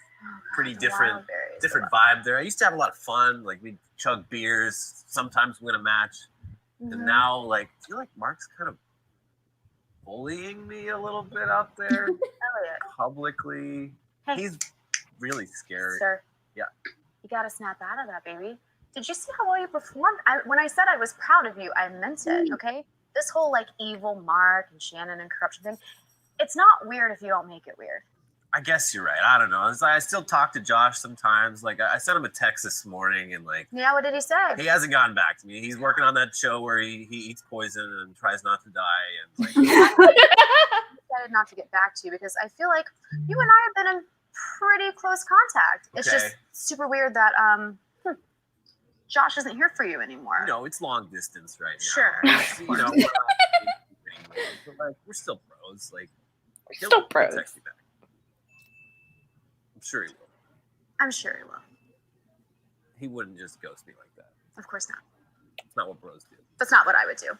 pretty different vibe there. I used to have a lot of fun. Like we'd chug beers, sometimes win a match. And now, like, I feel like Mark's kind of bullying me a little bit out there Elliot, publicly. Hey. He's really scary. sir, Yeah. you gotta snap out of that, baby. Did you see how well you performed? When I said I was proud of you, I meant it, okay? This whole, like, evil Mark and Shannon and corruption thing, it's not weird if you don't make it weird. I guess you're right. I don't know. It's like, I still talk to Josh sometimes. Like I sent him a text this morning, and like Yeah, what did he say? he hasn't gotten back to me. He's working on that show where he eats poison and tries not to die. And like, Decided not to get back to you because I feel like you and I have been in pretty close contact. It's Okay. just super weird that Josh isn't here for you anymore. you know, it's long distance right now. Sure. It's, you know, but, like, we're still bros. Like, he'll still bros. text you back. I'm sure he will. I'm sure he will. He wouldn't just ghost me like that. Of course not. It's not what bros do. That's not what I would do.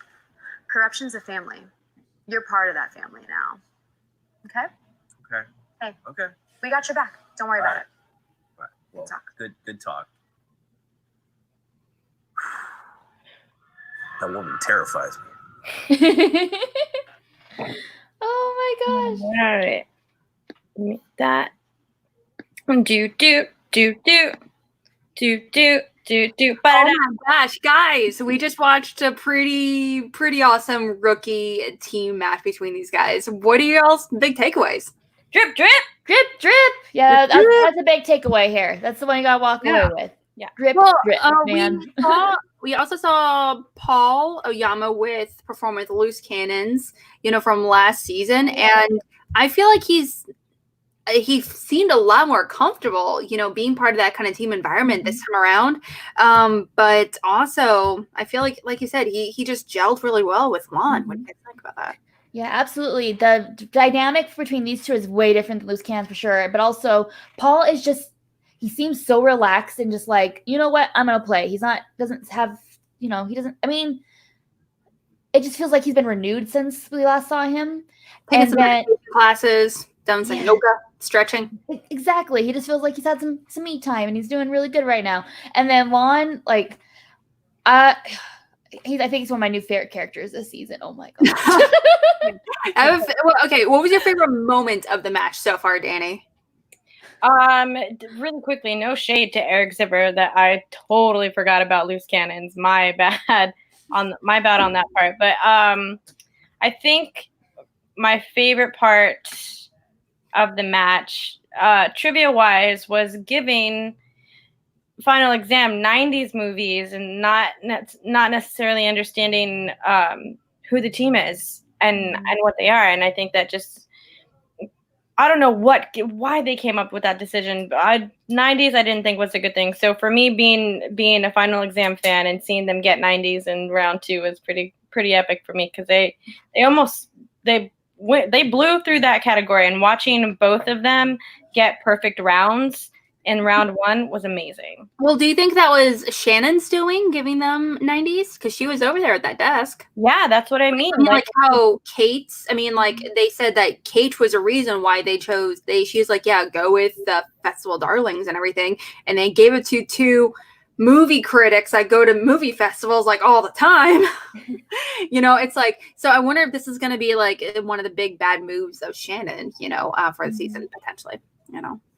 Corruption's a family. You're part of that family now. Okay? Okay. Hey. Okay. We got your back. Don't worry about it. All right. Well, Good talk. Good talk. That woman terrifies me. Oh my gosh. All right. Make that. Do. Oh my gosh, guys, we just watched a pretty awesome rookie team match between these guys. What are y'all's big takeaways? Drip. Yeah, that's a big takeaway here. That's the one you gotta walk away with. Yeah. Drip, man. We also saw Paul Oyama perform with Loose Cannons, from last season, and I feel like he seemed a lot more comfortable, being part of that kind of team environment this time around. But also, I feel like you said, he just gelled really well with Lon. What do you guys think about that? Yeah, absolutely. The dynamic between these two is way different than Loose Cannons for sure. But also, Paul is he seems so relaxed and just like, you know what, I'm going to play. He doesn't have, it just feels like he's been renewed since we last saw him. Taking some meditation classes, done some yoga, stretching. Exactly. He just feels like he's had some me time and he's doing really good right now. And then Lon, I think he's one of my new favorite characters this season. Oh my god. Okay, what was your favorite moment of the match so far, Danny? Really quickly, no shade to Eric Zipper that I totally forgot about Loose Cannons. My bad on that part. But I think my favorite part of the match, trivia wise, was giving Final Exam 90s movies and not necessarily understanding who the team is and what they are. And I think that I don't know why they came up with that decision. 90s I didn't think was a good thing. So for me, being a Final Exam fan and seeing them get 90s in round 2 was pretty epic for me because they blew through that category, and watching both of them get perfect rounds in round 1 was amazing. Well, do you think that was Shannon's doing, giving them 90s? Because she was over there at that desk. Yeah, that's what I mean. Like how they said that Kate was a reason why they chose. She was like, yeah, go with the Festival Darlings and everything. And they gave it to 2 movie critics that go to movie festivals like all the time. It's like, so I wonder if this is going to be like one of the big bad moves of Shannon, for the season potentially,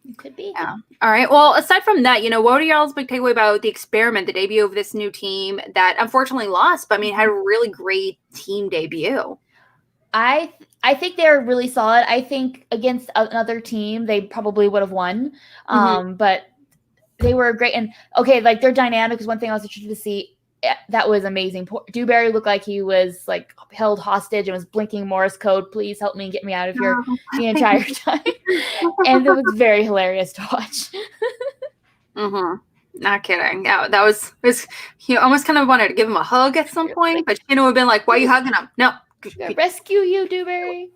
It could be. Yeah. All right. Well, aside from that, what are y'all's big takeaway about the experiment, the debut of this new team that unfortunately lost, but had a really great team debut? I think they're really solid. I think against another team, they probably would have won. But they were great. And their dynamic is one thing I was interested to see. That was amazing. Dewberry looked like he was held hostage and was blinking Morse code. Please help me, get me out of here the entire time. And it was very hilarious to watch. Not kidding. Yeah, that was he almost kind of wanted to give him a hug at some point, but would have been like, why are you hugging him? No. Rescue you, Dewberry.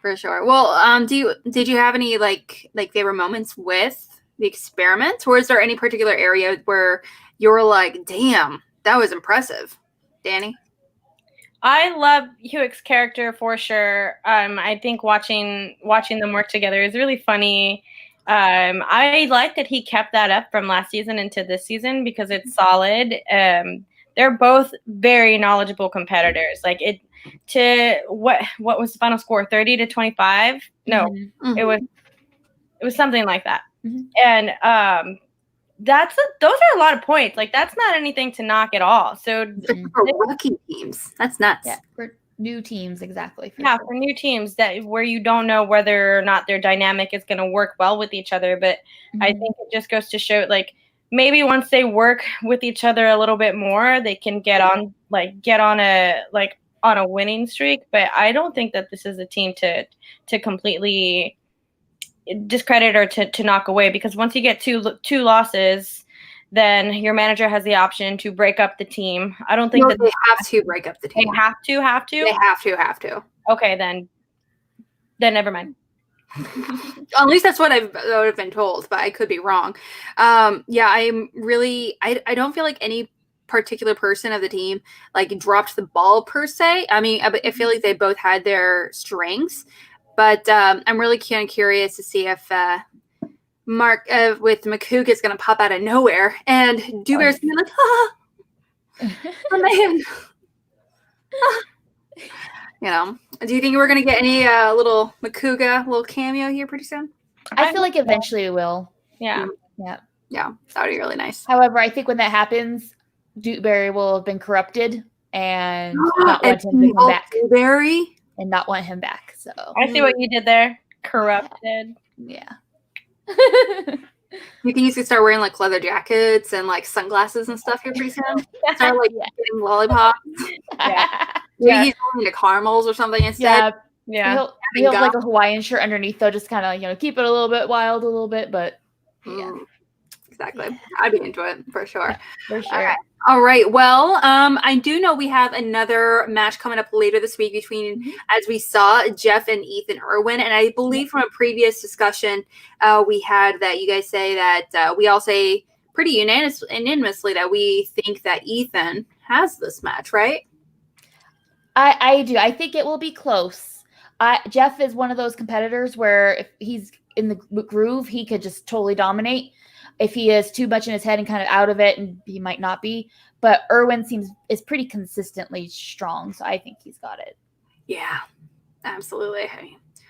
For sure. Well, did you have any favorite moments with the experiment, or is there any particular area where you were like, damn, that was impressive? Danny? I love Hewitt's character for sure. I think watching them work together is really funny. I like that he kept that up from last season into this season because it's solid. They're both very knowledgeable competitors. Like what was the final score? 30-25? No, it was something like that. And those are a lot of points. Like that's not anything to knock at all. So for rookie teams, that's nuts. Yeah, for new teams, exactly. For new teams where you don't know whether or not their dynamic is going to work well with each other. But I think it just goes to show, like, maybe once they work with each other a little bit more, they can get on a winning streak. But I don't think that this is a team to completely discredit or to knock away, because once you get two losses, then your manager has the option to break up the team. I don't think that they have to break up the team. They have to. They have to. Okay, then never mind. At least that's what I would have been told, but I could be wrong. Yeah, I'm really. I don't feel like any particular person of the team like dropped the ball per se. I mean, I feel like they both had their strengths, but I'm really kind of curious to see if Mark with McCook is going to pop out of nowhere and Duber's going to be like, oh man. You know, do you think we're going to get any little little cameo here pretty soon? I feel like eventually we will. Yeah. Yeah. Yeah. That would be really nice. However, I think when that happens, Duteberry will have been corrupted and not want him to come back. Duteberry? And not want him back. So I see what you did there. Corrupted. Yeah. You think he's gonna start wearing like leather jackets and like sunglasses and stuff here pretty soon? Start like getting lollipops. Maybe he's going to caramels or something instead. Yeah. He'll have like a Hawaiian shirt underneath though, just kind of keep it a little bit wild, a little bit, but yeah. Exactly. I'd be into it for sure. For sure. All right. Well, I do know we have another match coming up later this week between, as we saw, Jeff and Ethan Irwin. And I believe from a previous discussion, we had that you guys say that we all say pretty unanimously that we think that Ethan has this match, right? I do. I think it will be close. Jeff is one of those competitors where if he's in the groove, he could just totally dominate. If he is too much in his head and kind of out of it, and he might not be. But Irwin is pretty consistently strong, so I think he's got it. Yeah, absolutely.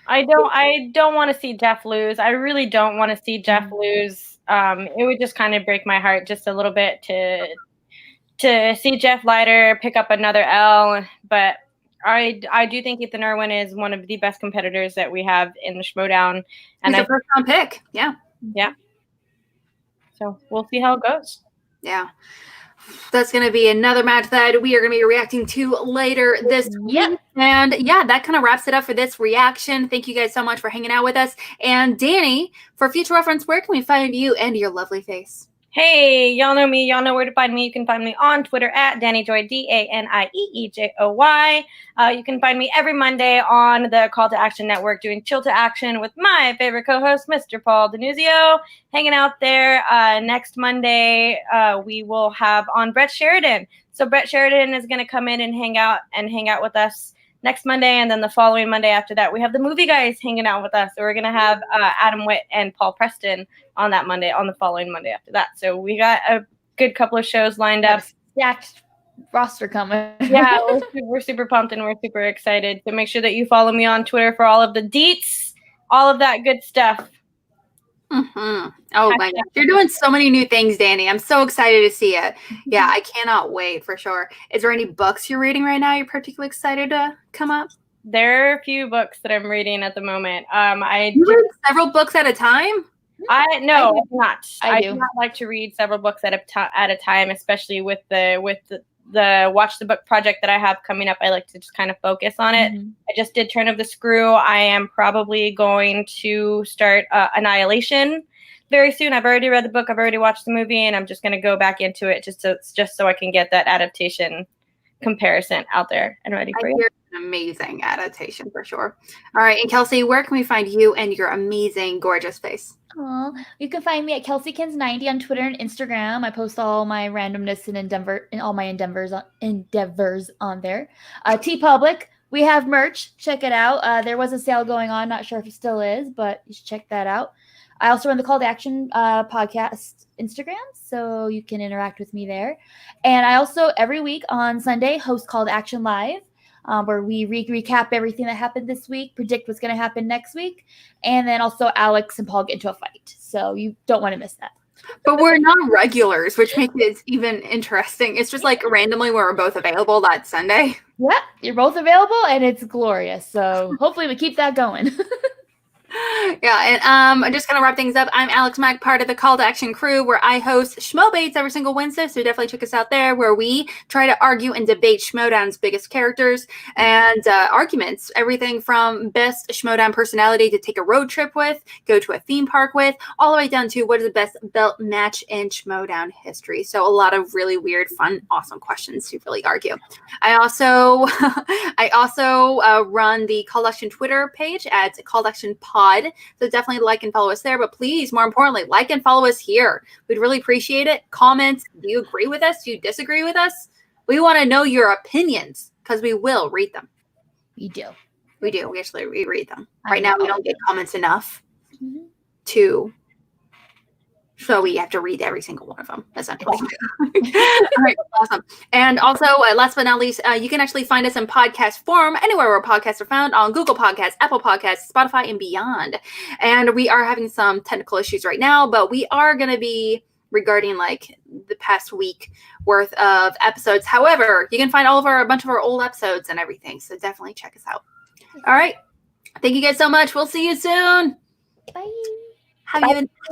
I don't want to see Jeff lose. I really don't want to see Jeff lose. It would just kind of break my heart just a little bit to see Jeff Leiter pick up another L. But I do think Ethan Irwin is one of the best competitors that we have in the Schmodown. And he's a first round pick. Yeah. Yeah. So we'll see how it goes. Yeah. That's going to be another match that we are going to be reacting to later this week. And yeah, that kind of wraps it up for this reaction. Thank you guys so much for hanging out with us. And Danny, for future reference, where can we find you and your lovely face? Hey, y'all know me. Y'all know where to find me. You can find me on Twitter at DannyJoy, DANIEEJOY. You can find me every Monday on the Call to Action Network doing Chill to Action with my favorite co-host, Mr. Paul Denuzio, hanging out there. Next Monday, we will have on Brett Sheridan. So Brett Sheridan is going to come in and hang out with us next Monday, and then the following Monday after that, we have the movie guys hanging out with us. So we're going to have Adam Witt and Paul Preston on that Monday, on the following Monday after that. So we got a good couple of shows lined up. Stacked roster coming. Yeah, we're super pumped and we're super excited. So make sure that you follow me on Twitter for all of the deets, all of that good stuff. Mm-hmm. Oh my gosh, you're doing so many new things, Danny. I'm so excited to see it. Yeah, I cannot wait for sure. Is there any books you're reading right now you're particularly excited to come up? There are a few books that I'm reading at the moment. You read several books at a time? I do not. I do not like to read several books at a time, especially with the Watch the Book project that I have coming up. I like to just kind of focus on it. I just did Turn of the Screw. I am probably going to start Annihilation very soon. I've already read the book. I've already watched the movie, and I'm just going to go back into it just so I can get that adaptation comparison out there and ready for you. An amazing adaptation for sure. All right, and Kelsey, where can we find you and your amazing, gorgeous face? You can find me at KelseyKins90 on Twitter and Instagram. I post all my randomness and all my endeavors on there. TeePublic, we have merch. Check it out. There was a sale going on. Not sure if it still is, but you should check that out. I also run the Call to Action podcast Instagram, so you can interact with me there. And I also, every week on Sunday, host Call to Action Live, where we recap everything that happened this week, predict what's going to happen next week, and then also Alex and Paul get into a fight. So you don't want to miss that. But we're not regulars, which makes it even interesting. It's just like randomly when we're both available that Sunday. Yeah, you're both available, and it's glorious. So hopefully we keep that going. Yeah, and I'm just gonna wrap things up. I'm Alex Mack, part of the Call to Action crew, where I host Schmobates every single Wednesday. So definitely check us out there, where we try to argue and debate Schmodown's biggest characters and arguments. Everything from best Schmodown personality to take a road trip with, go to a theme park with, all the way down to what is the best belt match in Schmodown history. So a lot of really weird, fun, awesome questions to really argue. I also run the Call to Action Twitter page at Call to Action Pod. So definitely like and follow us there. But please, more importantly, like and follow us here. We'd really appreciate it. Comments. Do you agree with us? Do you disagree with us? We want to know your opinions because we will read them. We do. We do. We actually reread them. Right now, we don't get comments enough so we have to read every single one of them, essentially. All right, awesome. And also, last but not least, you can actually find us in podcast form anywhere where podcasts are found, on Google Podcasts, Apple Podcasts, Spotify, and beyond. And we are having some technical issues right now, but we are going to be regarding like the past week worth of episodes. However, you can find a bunch of our old episodes and everything. So definitely check us out. All right. Thank you guys so much. We'll see you soon. Bye. Have you